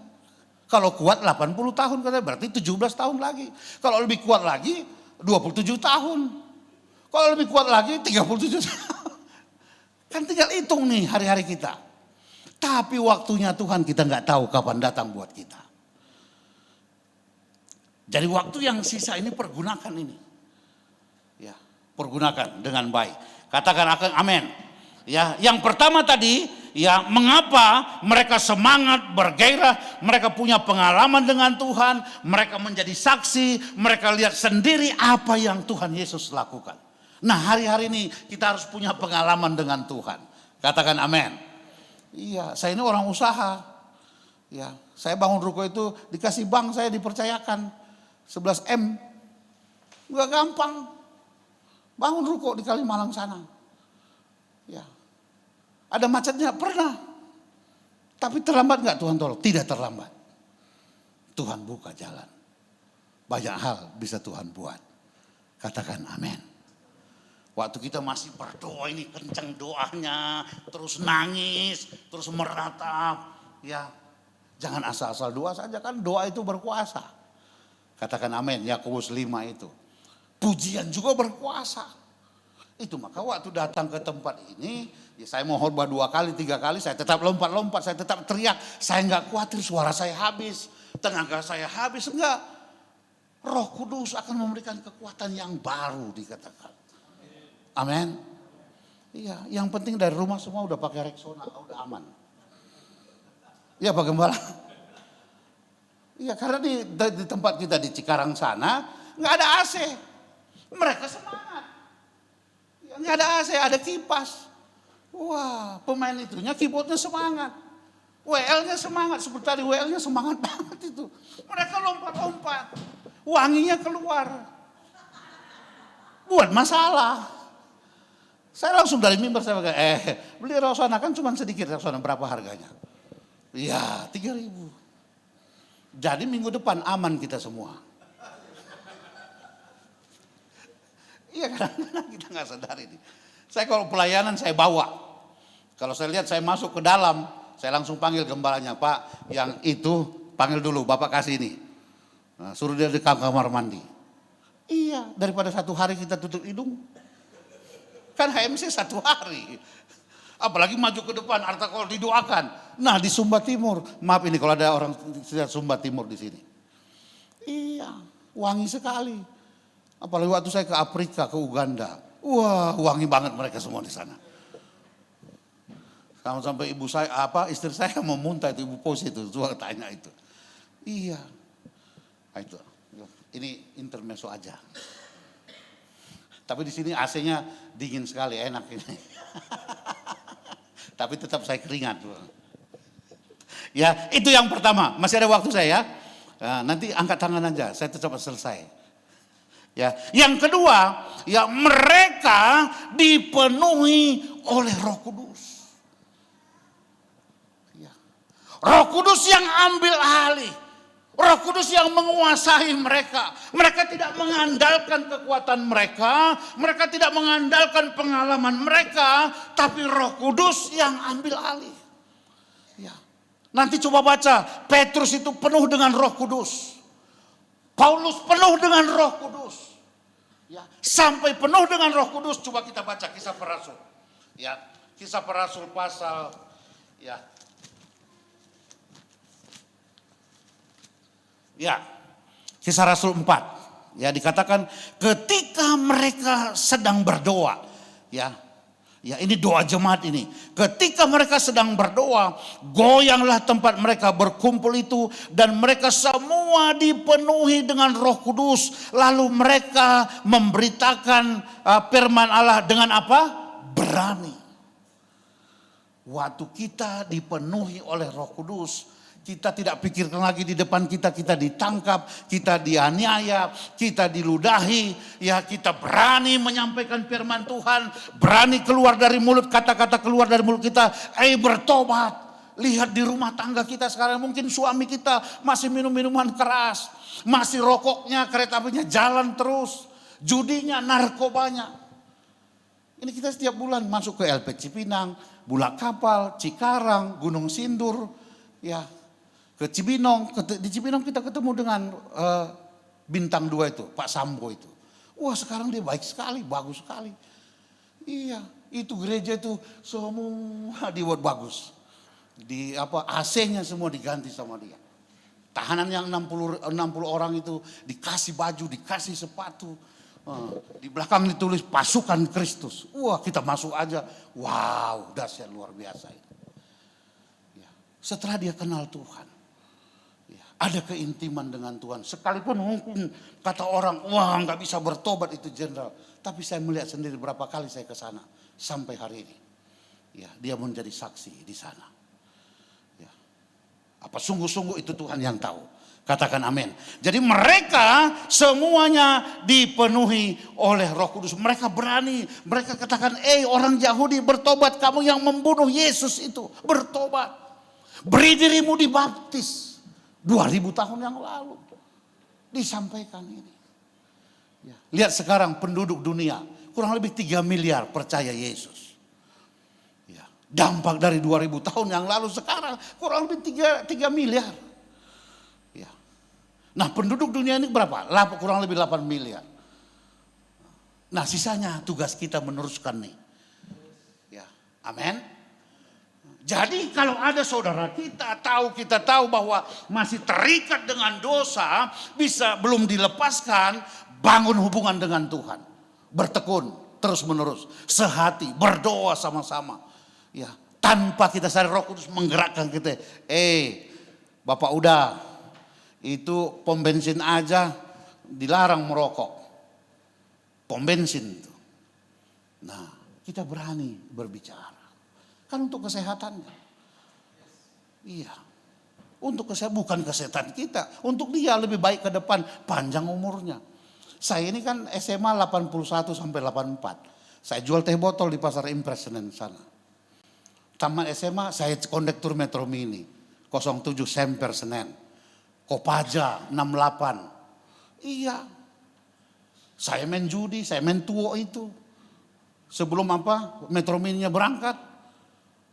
Kalau kuat 80 tahun. Berarti 17 tahun lagi. Kalau lebih kuat lagi 27 tahun. Kalau lebih kuat lagi 37 tahun. Kan tinggal hitung nih hari-hari kita. Tapi waktunya Tuhan kita nggak tahu kapan datang buat kita. Jadi waktu yang sisa ini pergunakan ini. Ya, pergunakan dengan baik. Katakan amin. Ya, yang pertama tadi, ya mengapa mereka semangat, bergairah, mereka punya pengalaman dengan Tuhan, mereka menjadi saksi, mereka lihat sendiri apa yang Tuhan Yesus lakukan. Nah, hari-hari ini kita harus punya pengalaman dengan Tuhan. Katakan amin. Iya, saya ini orang usaha. Ya, saya bangun ruko itu dikasih bank, saya dipercayakan 11 M. Enggak gampang. Bangun ruko di Kalimalang sana. Ya. Ada macetnya? Pernah. Tapi terlambat enggak Tuhan tolong? Tidak terlambat. Tuhan buka jalan. Banyak hal bisa Tuhan buat. Katakan amin. Waktu kita masih berdoa ini kencang doanya, terus nangis, terus meratap, ya jangan asal-asal doa saja, kan doa itu berkuasa. Katakan amin. Yakobus 5 itu. Pujian juga berkuasa. Itu maka waktu datang ke tempat ini, ya saya mau khotbah 2 kali, 3 kali, saya tetap lompat-lompat, saya tetap teriak. Saya enggak khawatir suara saya habis, tenaga saya habis, enggak. Roh Kudus akan memberikan kekuatan yang baru dikatakan. Amin. Iya, yang penting dari rumah semua udah pakai Rexona, udah aman. Iya Pak Gembala. Iya karena di tempat kita di Cikarang sana nggak ada AC. Mereka semangat. Nggak ada AC, ada kipas. Wah, pemain itunya keyboardnya semangat. WL-nya semangat, seperti tadi WL-nya semangat banget itu. Mereka lompat-lompat. Wanginya keluar. Buat masalah. Saya langsung dari mimbar saya pakai, beli Rexona kan cuma sedikit Rexona, berapa harganya? Iya, 3.000. Jadi minggu depan aman kita semua. Iya kadang-kadang kita nggak sadar ini. Saya kalau pelayanan saya bawa. Kalau saya lihat saya masuk ke dalam, saya langsung panggil gembalanya, Pak yang itu panggil dulu, Bapak kasih ini. Nah, suruh dia di kamar mandi. Iya, daripada 1 hari kita tutup hidung. Kan HMC 1 hari. Apalagi maju ke depan, artikel didoakan. Nah di Sumba Timur, maaf ini kalau ada orang Sumba Timur di sini. Iya, wangi sekali. Apalagi waktu saya ke Afrika, ke Uganda. Wah, wangi banget mereka semua di sana. Sampai ibu saya, istri saya mau muntah itu, ibu pos itu, juga tanya itu. Iya, nah, itu. Ini intermezzo aja. Tapi di sini AC-nya dingin sekali, enak ini. Tapi tetap saya keringat. Ya, itu yang pertama. Masih ada waktu saya. Nah, nanti angkat tangan aja, saya tetap selesai. Ya, yang kedua, ya mereka dipenuhi oleh Roh Kudus. Ya. Roh Kudus yang ambil alih. Roh Kudus yang menguasai mereka. Mereka tidak mengandalkan kekuatan mereka, mereka tidak mengandalkan pengalaman mereka, tapi Roh Kudus yang ambil alih. Ya. Nanti coba baca, Petrus itu penuh dengan Roh Kudus. Paulus penuh dengan Roh Kudus. Ya, sampai penuh dengan Roh Kudus, coba kita baca Kisah Para Rasul. Ya, Kisah Para Rasul pasal Kisah Rasul 4. Ya, dikatakan ketika mereka sedang berdoa, Ya, ini doa jemaat ini. Ketika mereka sedang berdoa, goyanglah tempat mereka berkumpul itu dan mereka semua dipenuhi dengan Roh Kudus. Lalu mereka memberitakan firman Allah dengan apa? Berani. Waktu kita dipenuhi oleh Roh Kudus, kita tidak pikirkan lagi di depan kita ditangkap, kita dianiaya, kita diludahi. Ya, kita berani menyampaikan firman Tuhan, berani keluar dari mulut, kata-kata keluar dari mulut kita, bertobat. Lihat di rumah tangga kita sekarang, mungkin suami kita masih minum minuman keras, masih rokoknya, kereta apinya jalan terus, judinya, narkobanya. Ini kita setiap bulan masuk ke LP Cipinang, Bulak Kapal, Cikarang, Gunung Sindur, ya. Ke Cibinong, di Cibinong kita ketemu dengan bintang 2 itu, Pak Sambo itu. Wah sekarang dia baik sekali, bagus sekali. Iya, itu gereja itu semua dibuat bagus. AC-nya semua diganti sama dia. Tahanan yang 60 orang itu dikasih baju, dikasih sepatu. Di belakang ditulis pasukan Kristus. Wah kita masuk aja, wow dahsyat luar biasa itu. Ya. Setelah dia kenal Tuhan. Ada keintiman dengan Tuhan. Sekalipun mungkin kata orang, wah nggak bisa bertobat itu jenderal. Tapi saya melihat sendiri berapa kali saya ke sana sampai hari ini. Ya, dia menjadi saksi di sana. Ya. Apa sungguh-sungguh itu Tuhan yang tahu. Katakan amin. Jadi mereka semuanya dipenuhi oleh Roh Kudus. Mereka berani, mereka katakan, orang Yahudi bertobat, kamu yang membunuh Yesus itu bertobat. Beri dirimu dibaptis. 2000 tahun yang lalu disampaikan ini. Ya. Lihat sekarang penduduk dunia kurang lebih 3 miliar percaya Yesus. Ya. Dampak dari 2000 tahun yang lalu sekarang kurang lebih 3 miliar. Ya. Nah penduduk dunia ini berapa? Kurang lebih 8 miliar. Nah sisanya tugas kita meneruskan nih. Ya, amin. Jadi kalau ada saudara kita tahu bahwa masih terikat dengan dosa, belum dilepaskan, bangun hubungan dengan Tuhan. Bertekun terus menerus, sehati, berdoa sama-sama. Ya, tanpa kita sadar Roh Kudus menggerakkan kita. Bapak udah, itu pom bensin aja dilarang merokok. Pom bensin itu. Nah, kita berani berbicara. Kan untuk kesehatan. Iya. Untuk kesehatan, bukan kesehatan kita. Untuk dia lebih baik ke depan, panjang umurnya. Saya ini kan SMA 81 sampai 84. Saya jual teh botol di Pasar Impres Senen sana. Tamat SMA saya kondektur Metro Mini 07 Semper Senen. Kopaja 68. Iya. Saya main judi, saya main tuo itu. Sebelum Metro Mini-nya berangkat.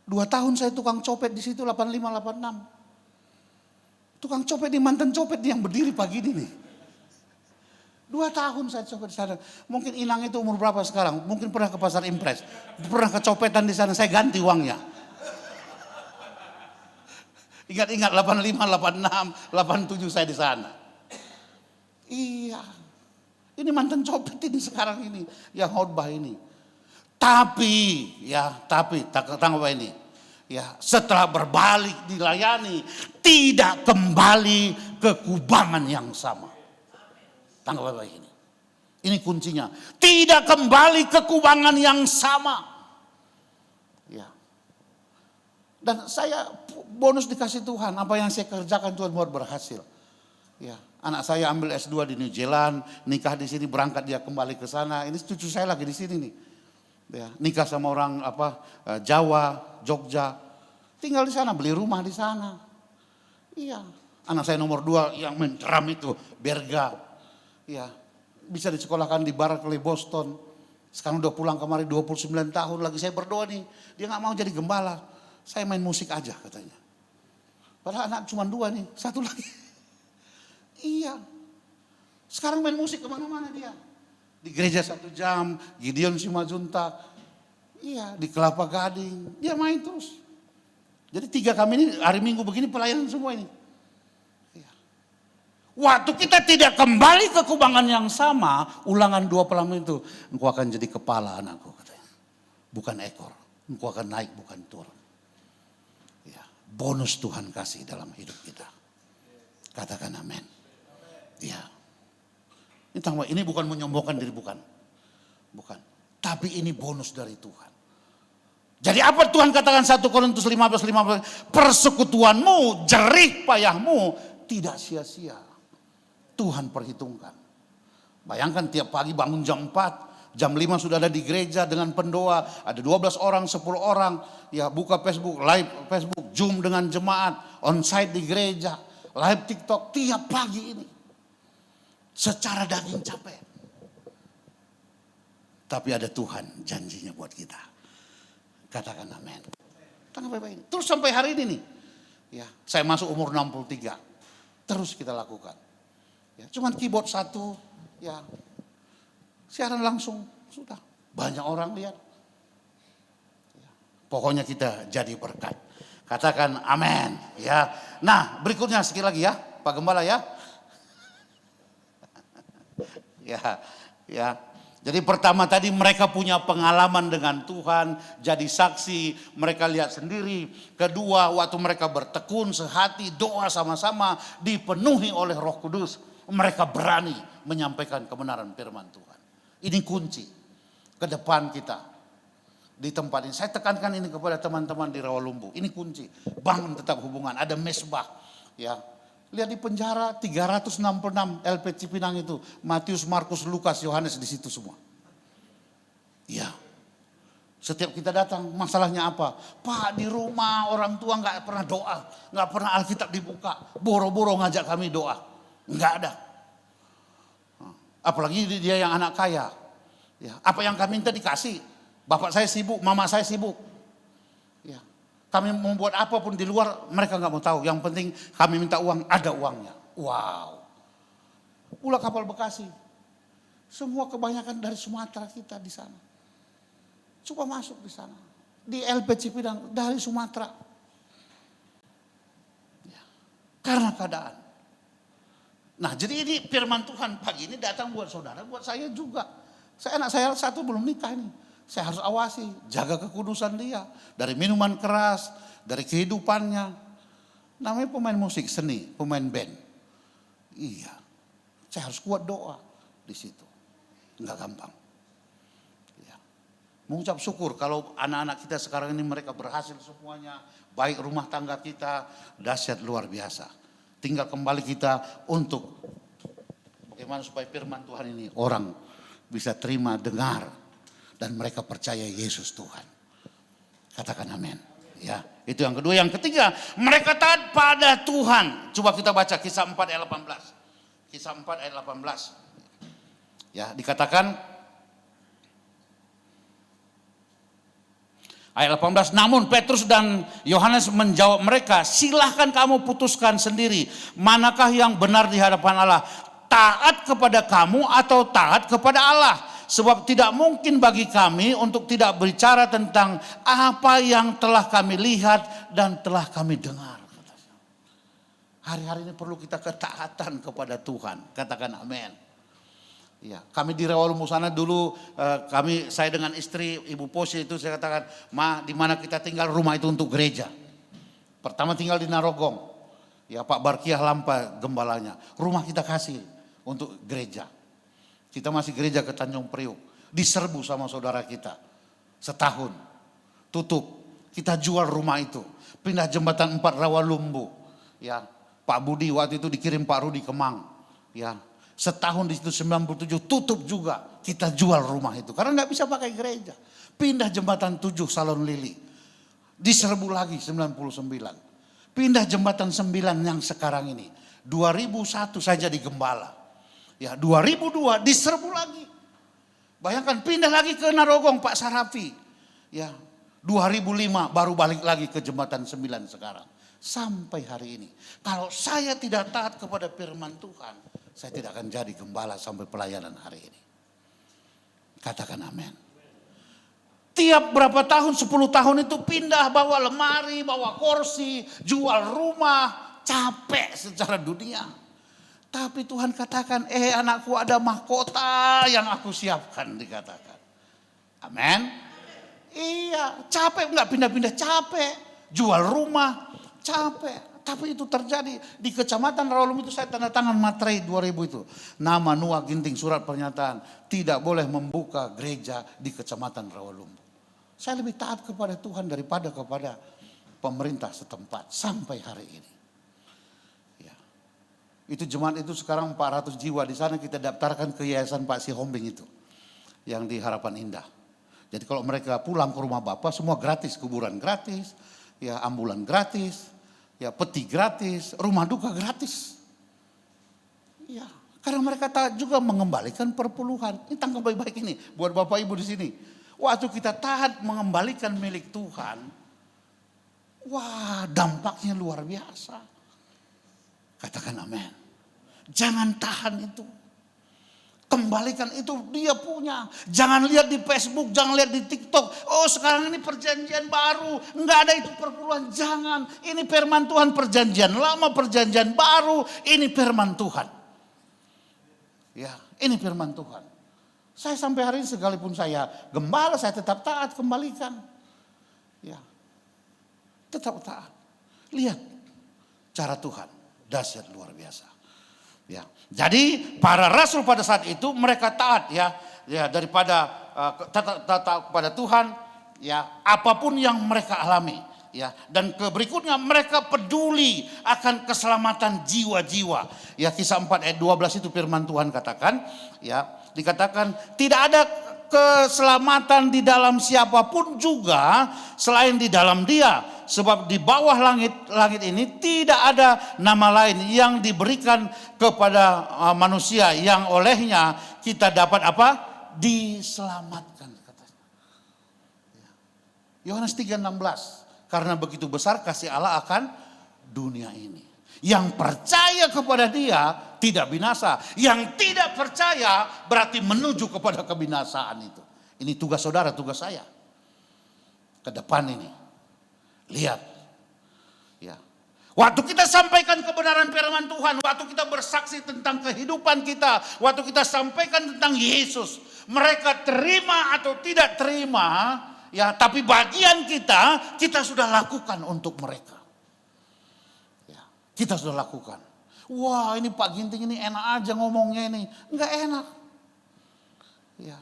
2 tahun saya tukang copet di situ 85 86. Tukang copet di mantan copet yang berdiri pagi ini nih. 2 tahun saya copet di sana. Mungkin Inang itu umur berapa sekarang? Mungkin pernah ke Pasar Impres. Pernah kecopetan di sana, saya ganti uangnya. Ingat-ingat 85, 86, 87 saya di sana. Iya. Ini mantan copet ini sekarang ini. Yang khotbah ini. Tapi tangkap ini. Ya, setelah berbalik dilayani. Tidak kembali ke kubangan yang sama. Tangkap baik ini. Ini kuncinya. Tidak kembali ke kubangan yang sama. Ya. Dan saya bonus dikasih Tuhan. Apa yang saya kerjakan Tuhan buat berhasil. Ya, anak saya ambil S2 di New Zealand, nikah di sini, berangkat dia kembali ke sana. Ini cucu saya lagi di sini nih. Ya, nikah sama orang Jawa, Jogja. Tinggal di sana, beli rumah di sana. Iya. Anak saya nomor 2 yang menceram itu, Berga. Ya, bisa disekolahkan di Berkeley, Boston. Sekarang udah pulang kemari 29 tahun lagi. Saya berdoa nih, dia gak mau jadi gembala. Saya main musik aja katanya. Padahal anak cuma 2 nih, 1 lagi. Iya. Sekarang main musik kemana-mana dia. Di gereja 1 jam, Gideon Simajuntak. Iya, di Kelapa Gading. Dia main terus. Jadi 3 kami ini hari Minggu begini pelayanan semua ini. Iya. Waktu kita tidak kembali ke kubangan yang sama, Ulangan 26 itu, engkau akan jadi kepala anakku katanya. Bukan ekor. Engkau akan naik bukan turun. Ya, bonus Tuhan kasih dalam hidup kita. Katakan amin. Ya. Ini bukan menyombongkan diri, bukan. Tapi ini bonus dari Tuhan. Jadi apa Tuhan katakan 1 Korintus 15:15? Persekutuanmu, jerih payahmu tidak sia-sia. Tuhan perhitungkan. Bayangkan tiap pagi bangun jam 4, jam 5 sudah ada di gereja dengan pendoa. Ada 12 orang, 10 orang. Ya, buka Facebook, live Facebook, Zoom dengan jemaat, onsite di gereja, live TikTok tiap pagi ini. Secara daging capek. Tapi ada Tuhan janjinya buat kita. Katakan amin. Terus sampai hari ini nih. Ya, saya masuk umur 63. Terus kita lakukan. Ya, cuman keyboard 1, ya. Siaran langsung sudah. Banyak orang lihat. Ya, pokoknya kita jadi berkat. Katakan amin, ya. Nah, berikutnya sekali lagi ya, Pak Gembala ya. Ya. Jadi pertama tadi mereka punya pengalaman dengan Tuhan, jadi saksi, mereka lihat sendiri. Kedua, waktu mereka bertekun sehati, doa sama-sama, dipenuhi oleh Roh Kudus, mereka berani menyampaikan kebenaran firman Tuhan. Ini kunci ke depan kita di tempat ini. Saya tekankan ini kepada teman-teman di Rawalumbu. Ini kunci, bangun tetap hubungan, ada mesbah, ya. Lihat di penjara 366 LP Cipinang itu. Matius, Markus, Lukas, Yohanes di situ semua. Ya. Setiap kita datang masalahnya apa? Pak, di rumah orang tua gak pernah doa. Gak pernah Alkitab dibuka. Boro-boro ngajak kami doa. Gak ada. Apalagi dia yang anak kaya. Ya. Apa yang kami minta dikasih. Bapak saya sibuk, mama saya sibuk. Ya. Kami membuat apapun di luar, mereka nggak mau tahu. Yang penting kami minta uang, ada uangnya. Wow. Pula kapal Bekasi. Semua kebanyakan dari Sumatera kita di sana. Coba masuk di sana. Di LP Cipinang dari Sumatera. Ya, karena keadaan. Nah, jadi ini firman Tuhan pagi ini datang buat saudara, buat saya juga. Anak saya satu belum nikah ini. Saya harus awasi, jaga kekudusan dia. Dari minuman keras, dari kehidupannya. Namanya pemain musik, seni, pemain band. Iya, saya harus kuat doa di situ. Enggak gampang. Ya. Mengucap syukur kalau anak-anak kita sekarang ini mereka berhasil semuanya. Baik rumah tangga kita, dahsyat luar biasa. Tinggal kembali kita untuk bagaimana supaya firman Tuhan ini orang bisa terima, dengar. Dan mereka percaya Yesus Tuhan. Katakan amin. Ya, itu yang kedua. Yang ketiga, mereka taat pada Tuhan. Coba kita baca Kisah 4 ayat 18. Kisah 4 ayat 18. Ya, dikatakan ayat 18, namun Petrus dan Yohanes menjawab mereka, silahkan kamu putuskan sendiri manakah yang benar di hadapan Allah, taat kepada kamu atau taat kepada Allah. Sebab tidak mungkin bagi kami untuk tidak berbicara tentang apa yang telah kami lihat dan telah kami dengar. Hari-hari ini perlu kita ketaatan kepada Tuhan. Katakan amin. Ya, kami di Rawalumbu sana dulu, saya dengan istri Ibu Posi itu saya katakan, Ma, di mana kita tinggal rumah itu untuk gereja. Pertama tinggal di Narogong. Ya, Pak Barkiah Lampa gembalanya. Rumah kita kasih untuk gereja. Kita masih gereja ke Tanjung Priuk. Diserbu sama saudara kita. Setahun. Tutup. Kita jual rumah itu. Pindah jembatan 4 Rawalumbu. Ya, Pak Budi waktu itu dikirim Pak Rudi Kemang. Ya, setahun di situ 97 tutup juga. Kita jual rumah itu. Karena nggak bisa pakai gereja. Pindah jembatan 7 Salon Lili. Diserbu lagi 99. Pindah jembatan 9 yang sekarang ini. 2001 saya jadi gembala. Ya, 2002 diserbu lagi. Bayangkan pindah lagi ke Narogong Pak Sarafi. Ya, 2005 baru balik lagi ke jembatan 9 sekarang. Sampai hari ini. Kalau saya tidak taat kepada firman Tuhan, saya tidak akan jadi gembala sampai pelayanan hari ini. Katakan amin. Tiap berapa tahun, 10 tahun itu pindah, bawa lemari, bawa kursi, jual rumah, capek secara dunia. Tapi Tuhan katakan, anakku ada mahkota yang aku siapkan, dikatakan. Amin. Iya, capek enggak pindah-pindah, capek. Jual rumah, capek. Tapi itu terjadi di Kecamatan Rawalumbu itu saya tanda tangan materai 2000 itu. Nama Nuah Ginting surat pernyataan, tidak boleh membuka gereja di Kecamatan Rawalumbu. Saya lebih taat kepada Tuhan daripada kepada pemerintah setempat sampai hari ini. Itu jemaat itu sekarang 400 jiwa di sana kita daftarkan ke Yayasan Pak Sihombing itu. Yang di Harapan Indah. Jadi kalau mereka pulang ke rumah Bapak semua gratis, kuburan gratis, ya ambulan gratis, ya peti gratis, rumah duka gratis. Ya, karena mereka juga mengembalikan perpuluhan. Ini tanggung baik-baik ini buat Bapak Ibu di sini. Waktu kita taat mengembalikan milik Tuhan, wah dampaknya luar biasa. Katakan amin. Jangan tahan itu. Kembalikan itu dia punya. Jangan lihat di Facebook, jangan lihat di TikTok. Oh sekarang ini perjanjian baru. Enggak ada itu perpuluhan. Jangan. Ini firman Tuhan perjanjian lama, perjanjian baru. Ini firman Tuhan. Ya, ini firman Tuhan. Saya sampai hari ini sekalipun saya gembala, saya tetap taat, kembalikan. Ya, tetap taat. Lihat cara Tuhan. Dahsyat luar biasa. Ya. Jadi para rasul pada saat itu mereka taat ya daripada taat kepada Tuhan ya apapun yang mereka alami ya dan berikutnya mereka peduli akan keselamatan jiwa-jiwa. Ya Kisah 4 ayat 12 itu firman Tuhan katakan ya dikatakan tidak ada keselamatan di dalam siapapun juga selain di dalam Dia. Sebab di bawah langit ini tidak ada nama lain yang diberikan kepada manusia yang olehnya kita dapat apa? Diselamatkan katanya. Yohanes 3:16. Karena begitu besar kasih Allah akan dunia ini. Yang percaya kepada Dia tidak binasa. Yang tidak percaya berarti menuju kepada kebinasaan itu. Ini tugas saudara, tugas saya. Ke depan ini. Lihat. Ya. Waktu kita sampaikan kebenaran firman Tuhan, waktu kita bersaksi tentang kehidupan kita, waktu kita sampaikan tentang Yesus, mereka terima atau tidak terima, ya, tapi bagian kita sudah lakukan untuk mereka. Ya, kita sudah lakukan. Wah, ini Pak Ginting ini enak aja ngomongnya ini. Enggak enak. Ya.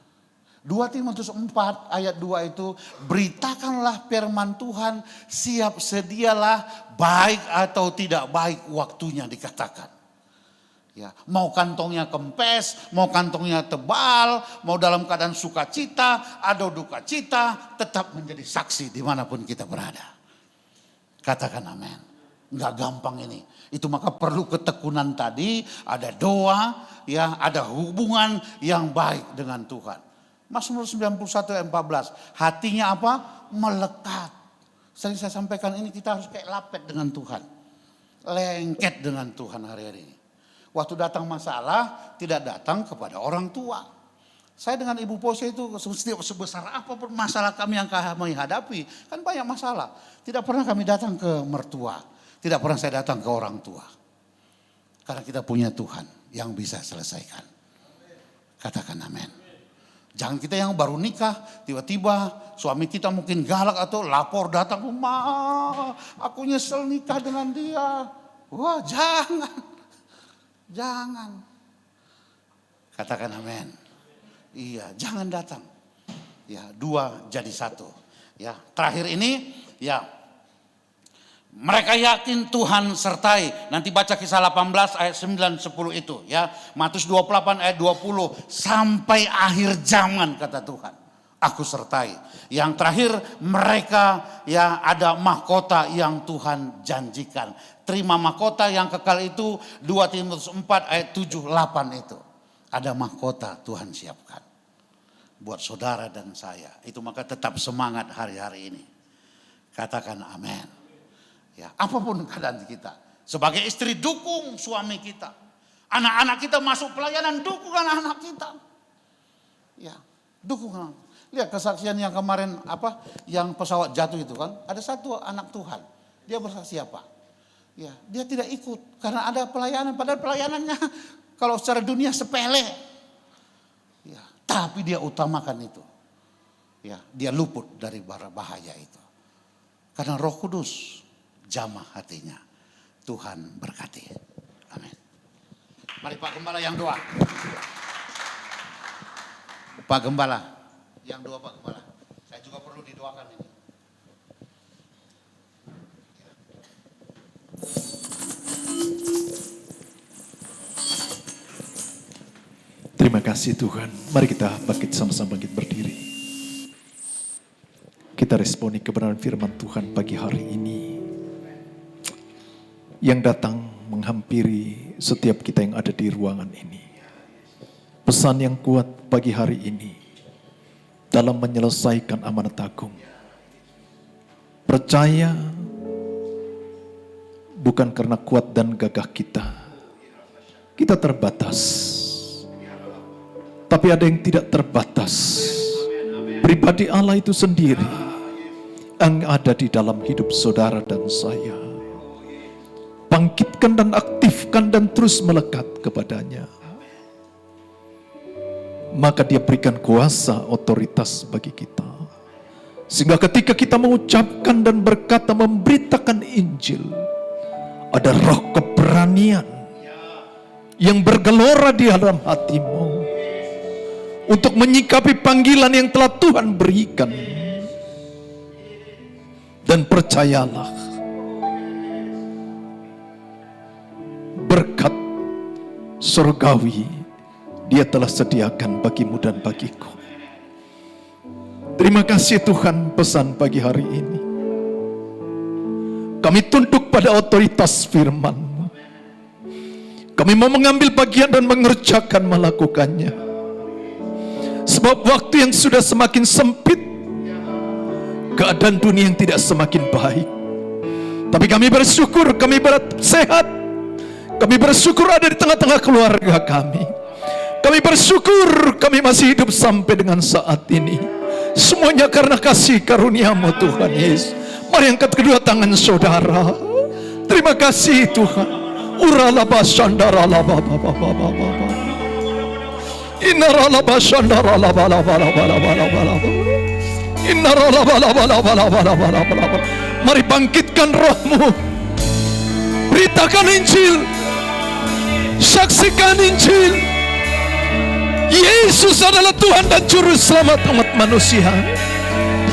2 Timotius 4 ayat 2 itu, beritakanlah firman Tuhan, siap sedialah, baik atau tidak baik waktunya dikatakan. Ya, mau kantongnya kempes, mau kantongnya tebal, mau dalam keadaan sukacita, ada duka cita, tetap menjadi saksi dimanapun kita berada. Katakan amin. Enggak gampang ini. Itu maka perlu ketekunan tadi, ada doa, ya, ada hubungan yang baik dengan Tuhan. Mazmur 91 ayat 14. Hatinya apa? Melekat. Sering saya sampaikan ini, kita harus kayak lapet dengan Tuhan. Lengket dengan Tuhan hari-hari ini. Waktu datang masalah, tidak datang kepada orang tua. Saya dengan Ibu Pose itu setiap sebesar apapun masalah kami yang kami hadapi, kan banyak masalah. Tidak pernah kami datang ke mertua. Tidak pernah saya datang ke orang tua. Karena kita punya Tuhan yang bisa selesaikan. Katakan amin. Jangan kita yang baru nikah, tiba-tiba suami kita mungkin galak atau lapor datang, "Ma, aku nyesel nikah dengan dia." Wah, jangan. Jangan. Katakan amin. Iya, jangan datang. Ya, 2 jadi 1. Ya, terakhir ini, ya, mereka yakin Tuhan sertai. Nanti baca Kisah 18 ayat 9, 10 itu, ya. Matius 28 ayat 20. Sampai akhir zaman kata Tuhan, aku sertai. Yang terakhir, mereka ya ada mahkota yang Tuhan janjikan. Terima mahkota yang kekal itu 2 Timotius 4 ayat 7, 8 itu. Ada mahkota Tuhan siapkan buat saudara dan saya. Itu maka tetap semangat hari-hari ini. Katakan amin. Ya, apapun keadaan kita. Sebagai istri, dukung suami kita. Anak-anak kita masuk pelayanan, dukung anak-anak kita. Ya, dukung. Lihat kesaksian yang kemarin yang pesawat jatuh itu kan. Ada satu anak Tuhan. Dia bersaksi apa? Ya, dia tidak ikut karena ada pelayanan. Padahal pelayanannya kalau secara dunia sepele. Ya, tapi dia utamakan itu. Ya, dia luput dari bahaya itu. Karena Roh Kudus jamah hatinya. Tuhan berkati. Amin. Mari Pak Gembala yang doa. Pak Gembala yang doa, Pak Gembala. Saya juga perlu didoakan ini. Terima kasih Tuhan. Mari kita sama-sama berdiri. Kita responi kebenaran firman Tuhan pagi hari ini. Yang datang menghampiri setiap kita yang ada di ruangan ini. Pesan yang kuat pagi hari ini dalam menyelesaikan amanat agung. Percaya bukan karena kuat dan gagah kita. Kita terbatas. Tapi ada yang tidak terbatas. Pribadi Allah itu sendiri yang ada di dalam hidup saudara dan saya. Bangkitkan dan aktifkan dan terus melekat kepadanya. Maka dia berikan kuasa, otoritas bagi kita. Sehingga ketika kita mengucapkan dan berkata, memberitakan Injil, ada roh keberanian yang bergelora di dalam hatimu untuk menyikapi panggilan yang telah Tuhan berikan. Dan percayalah, berkat surgawi Dia telah sediakan bagimu dan bagiku. Terima kasih Tuhan, pesan pagi hari ini. Kami tunduk pada otoritas firman-Mu. Kami mau mengambil bagian dan mengerjakan, melakukannya. Sebab waktu yang sudah semakin sempit, keadaan dunia yang tidak semakin baik. Tapi kami bersyukur, kami sehat. Kami bersyukur ada di tengah-tengah keluarga kami. Kami bersyukur kami masih hidup sampai dengan saat ini. Semuanya karena kasih karunia-Mu Tuhan Yesus. Mari angkat kedua tangan saudara. Terima kasih Tuhan. Uralaba shandara laba baba baba baba. Inaralaba shandara laba laba laba laba laba laba. Inaralaba laba laba laba laba laba laba. Mari bangkitkan rohmu. Beritakan Injil. Saksikan Injil. Yesus adalah Tuhan dan Juru Selamat umat manusia.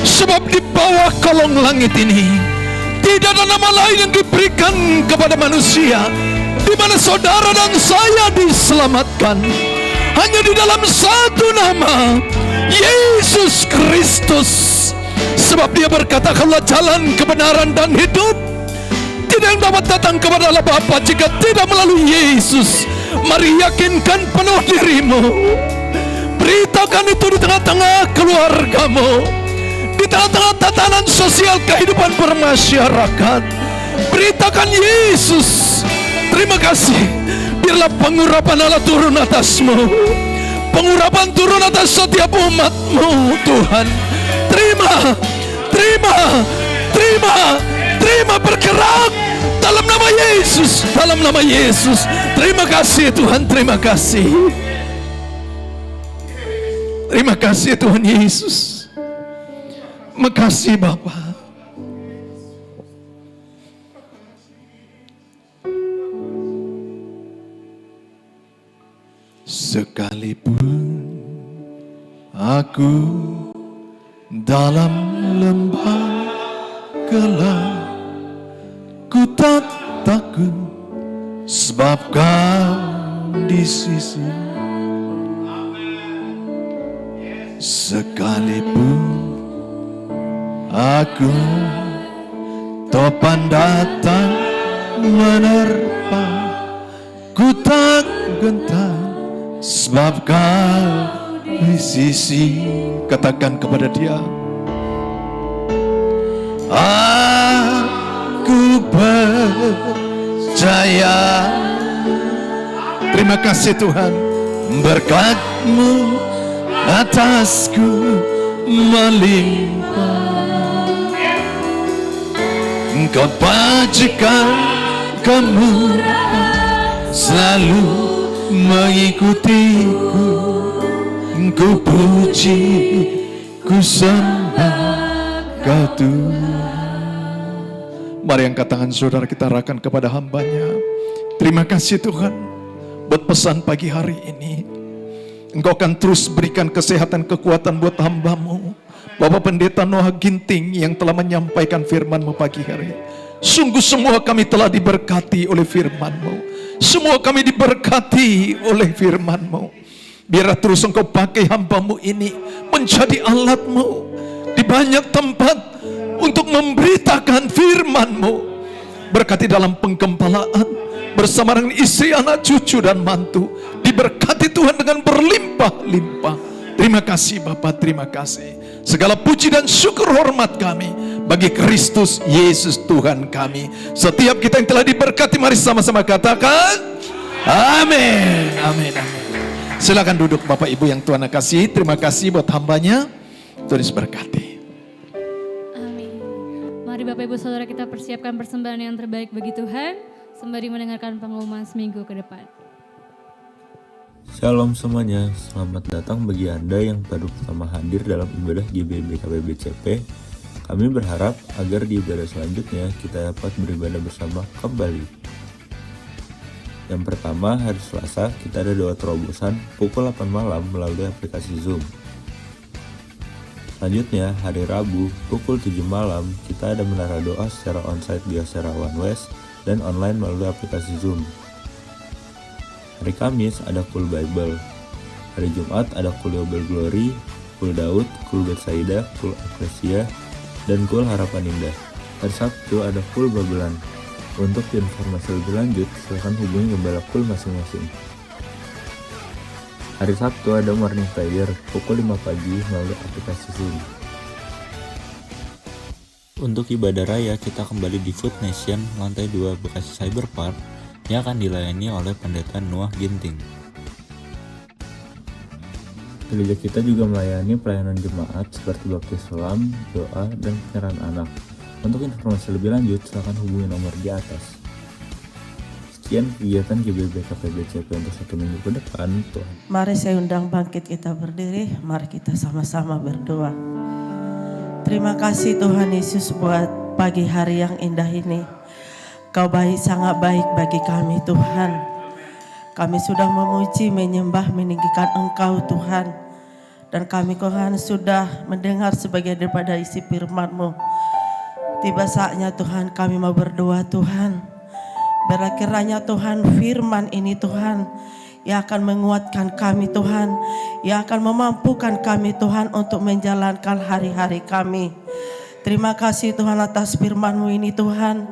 Sebab di bawah kolong langit ini tidak ada nama lain yang diberikan kepada manusia di mana saudara dan saya diselamatkan. Hanya di dalam satu nama, Yesus Kristus. Sebab Dia berkata, "Kaulah jalan kebenaran dan hidup. Tidak yang dapat datang kepada Allah Bapa jika tidak melalui Yesus." Mari yakinkan penuh dirimu. Beritakan itu di tengah-tengah keluargamu, di tengah-tengah tatanan sosial kehidupan bermasyarakat. Beritakan Yesus. Terima kasih. Biarlah pengurapan Allah turun atasmu. Pengurapan turun atas setiap umatmu Tuhan. Terima, terima, terima, terima, bergerak dalam nama Yesus, dalam nama Yesus. Terima kasih Tuhan, terima kasih. Terima kasih Tuhan Yesus. Makasih Bapa. Sekalipun aku dalam lembah gelap, ku tak takut, sebab Kau di sisi. Sekalipun aku topan datang menerpa, ku tak gentar, sebab Kau di sisi. Katakan kepada Dia, aku percaya. Terima kasih Tuhan, berkat-Mu atasku melimpah. Engkau pajikan kemurahan selalu mengikutiku. Ku puji, ku sembah Kau Tuhan. Mari angkat tangan saudara, kita arahkan kepada hamba-Nya. Terima kasih Tuhan buat pesan pagi hari ini. Engkau akan terus berikan kesehatan, kekuatan buat hamba-Mu Bapak Pendeta Noah Ginting yang telah menyampaikan firman-Mu pagi hari. Sungguh semua kami telah diberkati oleh firman-Mu. Semua kami diberkati oleh firman-Mu. Biarlah terus Engkau pakai hamba-Mu ini menjadi alat-Mu di banyak tempat untuk memberitakan firman-Mu. Berkati dalam penggempalaan bersama dengan istri, anak, cucu, dan mantu. Diberkati Tuhan dengan berlimpah-limpah. Terima kasih Bapa, terima kasih. Segala puji dan syukur hormat kami bagi Kristus Yesus Tuhan kami. Setiap kita yang telah diberkati, mari sama-sama katakan amin, amin, amin. Silakan duduk Bapak Ibu yang Tuhan kasih. Terima kasih buat hamba-Nya. Tuhan berkati. Amin. Mari Bapak Ibu Saudara kita persiapkan persembahan yang terbaik bagi Tuhan sembari mendengarkan pengumuman seminggu ke depan. Shalom semuanya, selamat datang bagi Anda yang baru pertama hadir dalam ibadah GBI BKPBCP. Kami berharap agar di ibadah selanjutnya kita dapat beribadah bersama kembali. Yang pertama, hari Selasa kita ada doa terobosan pukul 8 malam melalui aplikasi Zoom. Selanjutnya, hari Rabu pukul 7 malam kita ada menara doa secara onsite di Asera One West dan online melalui aplikasi Zoom. Hari Kamis ada Cool Bible. Hari Jumat ada Cool Yobel Glory, Cool Daud, Cool Betsaida, Cool Ecclesia, dan Cool Harapan Indah. Hari Sabtu ada Cool Babelan. Untuk informasi lebih lanjut, silakan hubungi gembala Cool masing-masing. Hari Sabtu ada Morning Prayer pukul 5 pagi melalui aplikasi Zoom. Untuk ibadah raya kita kembali di Food Nation lantai 2 Bekasi Cyber Park yang akan dilayani oleh Pendeta Noah Ginting. Gereja kita juga melayani pelayanan jemaat seperti baptis selam, doa, dan penyerahan anak. Untuk informasi lebih lanjut, silakan hubungi nomor di atas. Sekian kegiatan GBB KPBCP untuk 1 minggu ke depan. Tuhan. Mari saya undang bangkit, kita berdiri. Mari kita sama-sama berdoa. Terima kasih Tuhan Yesus buat pagi hari yang indah ini. Kau baik, sangat baik bagi kami Tuhan. Kami sudah memuji, menyembah, meninggikan Engkau Tuhan. Dan kami Tuhan sudah mendengar sebagian daripada isi firman-Mu. Tiba saatnya Tuhan kami mau berdoa Tuhan. Biarlah kiranya Tuhan firman ini Tuhan yang akan menguatkan kami Tuhan. Yang akan memampukan kami Tuhan untuk menjalankan hari-hari kami. Terima kasih Tuhan atas firman-Mu ini Tuhan.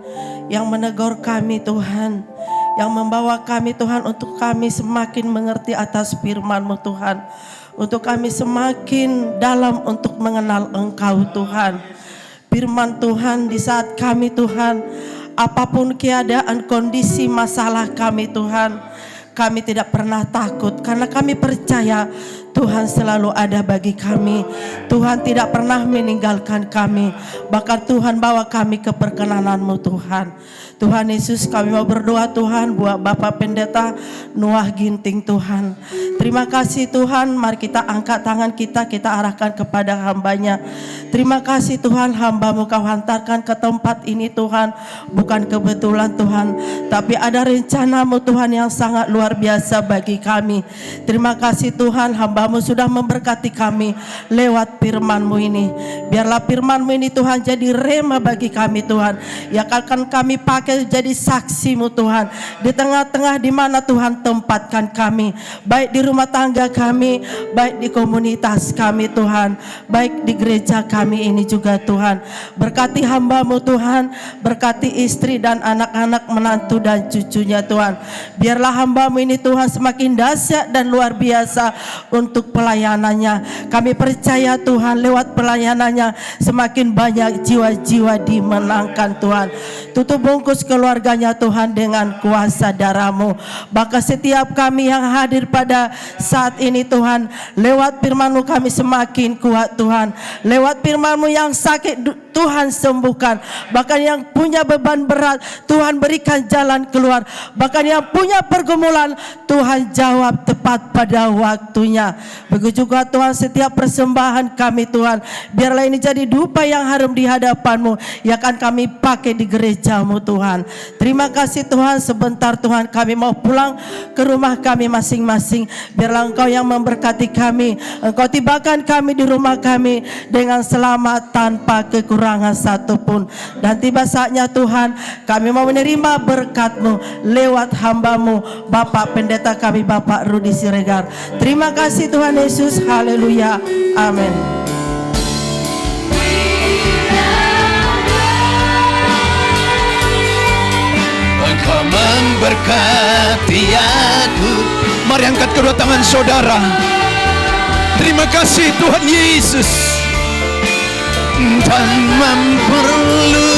Yang menegur kami Tuhan. Yang membawa kami Tuhan untuk kami semakin mengerti atas firman-Mu Tuhan. Untuk kami semakin dalam untuk mengenal Engkau Tuhan. Firman Tuhan di saat kami Tuhan, apapun keadaan kondisi masalah kami Tuhan, kami tidak pernah takut karena kami percaya Tuhan selalu ada bagi kami. Tuhan tidak pernah meninggalkan kami. Bahkan Tuhan bawa kami ke perkenanan-Mu Tuhan. Tuhan Yesus, kami mau berdoa Tuhan buat Bapak Pendeta Noah Ginting Tuhan. Terima kasih Tuhan, mari kita angkat tangan kita arahkan kepada hamba-Nya. Terima kasih Tuhan, hamba-Mu Kau hantarkan ke tempat ini Tuhan. Bukan kebetulan Tuhan, tapi ada rencana-Mu Tuhan yang sangat luar biasa bagi kami. Terima kasih Tuhan, hamba-Mu sudah memberkati kami lewat firman-Mu ini. Biarlah firman-Mu ini Tuhan jadi rema bagi kami Tuhan. Yang akan kami pakai jadi saksi-Mu Tuhan. Di tengah-tengah di mana Tuhan tempatkan kami. Baik di rumah tangga kami, baik di komunitas kami Tuhan. Baik di gereja kami ini juga Tuhan. Berkati hamba-Mu Tuhan. Berkati istri dan anak-anak, menantu dan cucunya Tuhan. Biarlah hamba-Mu ini Tuhan semakin dahsyat dan luar biasa untuk pelayanannya. Kami percaya Tuhan lewat pelayanannya semakin banyak jiwa-jiwa dimenangkan Tuhan. Tutup bungkus keluarganya Tuhan dengan kuasa darah-Mu. Bahkan setiap kami yang hadir pada saat ini Tuhan, lewat firman-Mu kami semakin kuat Tuhan. Lewat firman-Mu yang sakit Tuhan sembuhkan. Bahkan yang punya beban berat Tuhan berikan jalan keluar. Bahkan yang punya pergumulan Tuhan jawab tepat pada waktunya. Begitu juga Tuhan setiap persembahan kami Tuhan, biarlah ini jadi dupa yang harum di hadapan-Mu yang akan kami pakai di gereja-Mu Tuhan. Terima kasih Tuhan, sebentar Tuhan kami mau pulang ke rumah kami masing-masing. Biarlah Engkau yang memberkati kami. Engkau tibakan kami di rumah kami dengan selamat tanpa kekurangan satupun. Dan tiba saatnya Tuhan kami mau menerima berkat-Mu lewat hamba-Mu Bapak Pendeta kami Bapak Rudi Siregar. Terima kasih Tuhan Yesus. Haleluya. Amin. Engkau memberkati aku. Mari angkat kedua tangan saudara. Terima kasih Tuhan Yesus. Dan memperlu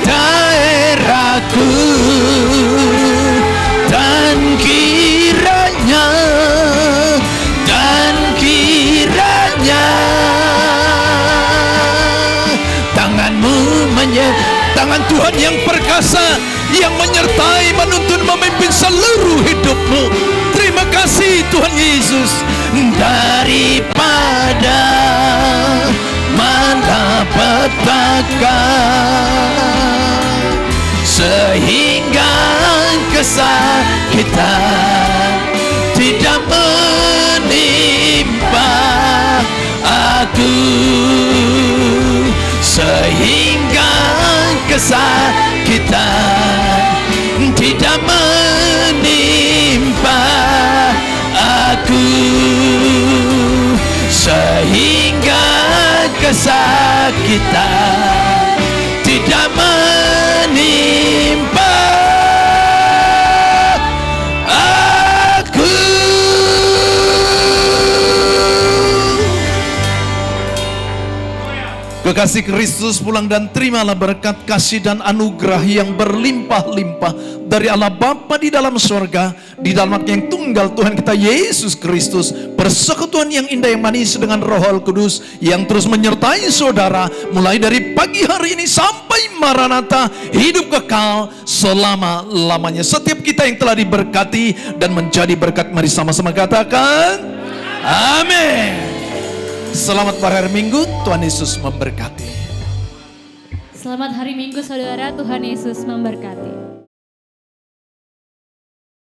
daerahku. Dan kiranya tangan Tuhan yang perkasa yang menyertai, menuntun, memimpin seluruh hidupmu. Terima kasih Tuhan Yesus. Daripada malapetaka sehingga kesakitan tidak menimpa aku, sehingga kesakitan tidak menimpa aku, sehingga kesakitan tidak menimpa aku. Kekasih Kristus pulang dan terimalah berkat kasih dan anugerah yang berlimpah-limpah dari Allah Bapa di dalam surga, di dalam Anak yang tunggal Tuhan kita Yesus Kristus, persekutuan yang indah yang manis dengan Roh Kudus yang terus menyertai saudara mulai dari pagi hari ini sampai Maranatha, hidup kekal selama-lamanya. Setiap kita yang telah diberkati dan menjadi berkat, mari sama-sama katakan amin. Selamat hari Minggu, Tuhan Yesus memberkati. Selamat hari Minggu saudara, Tuhan Yesus memberkati.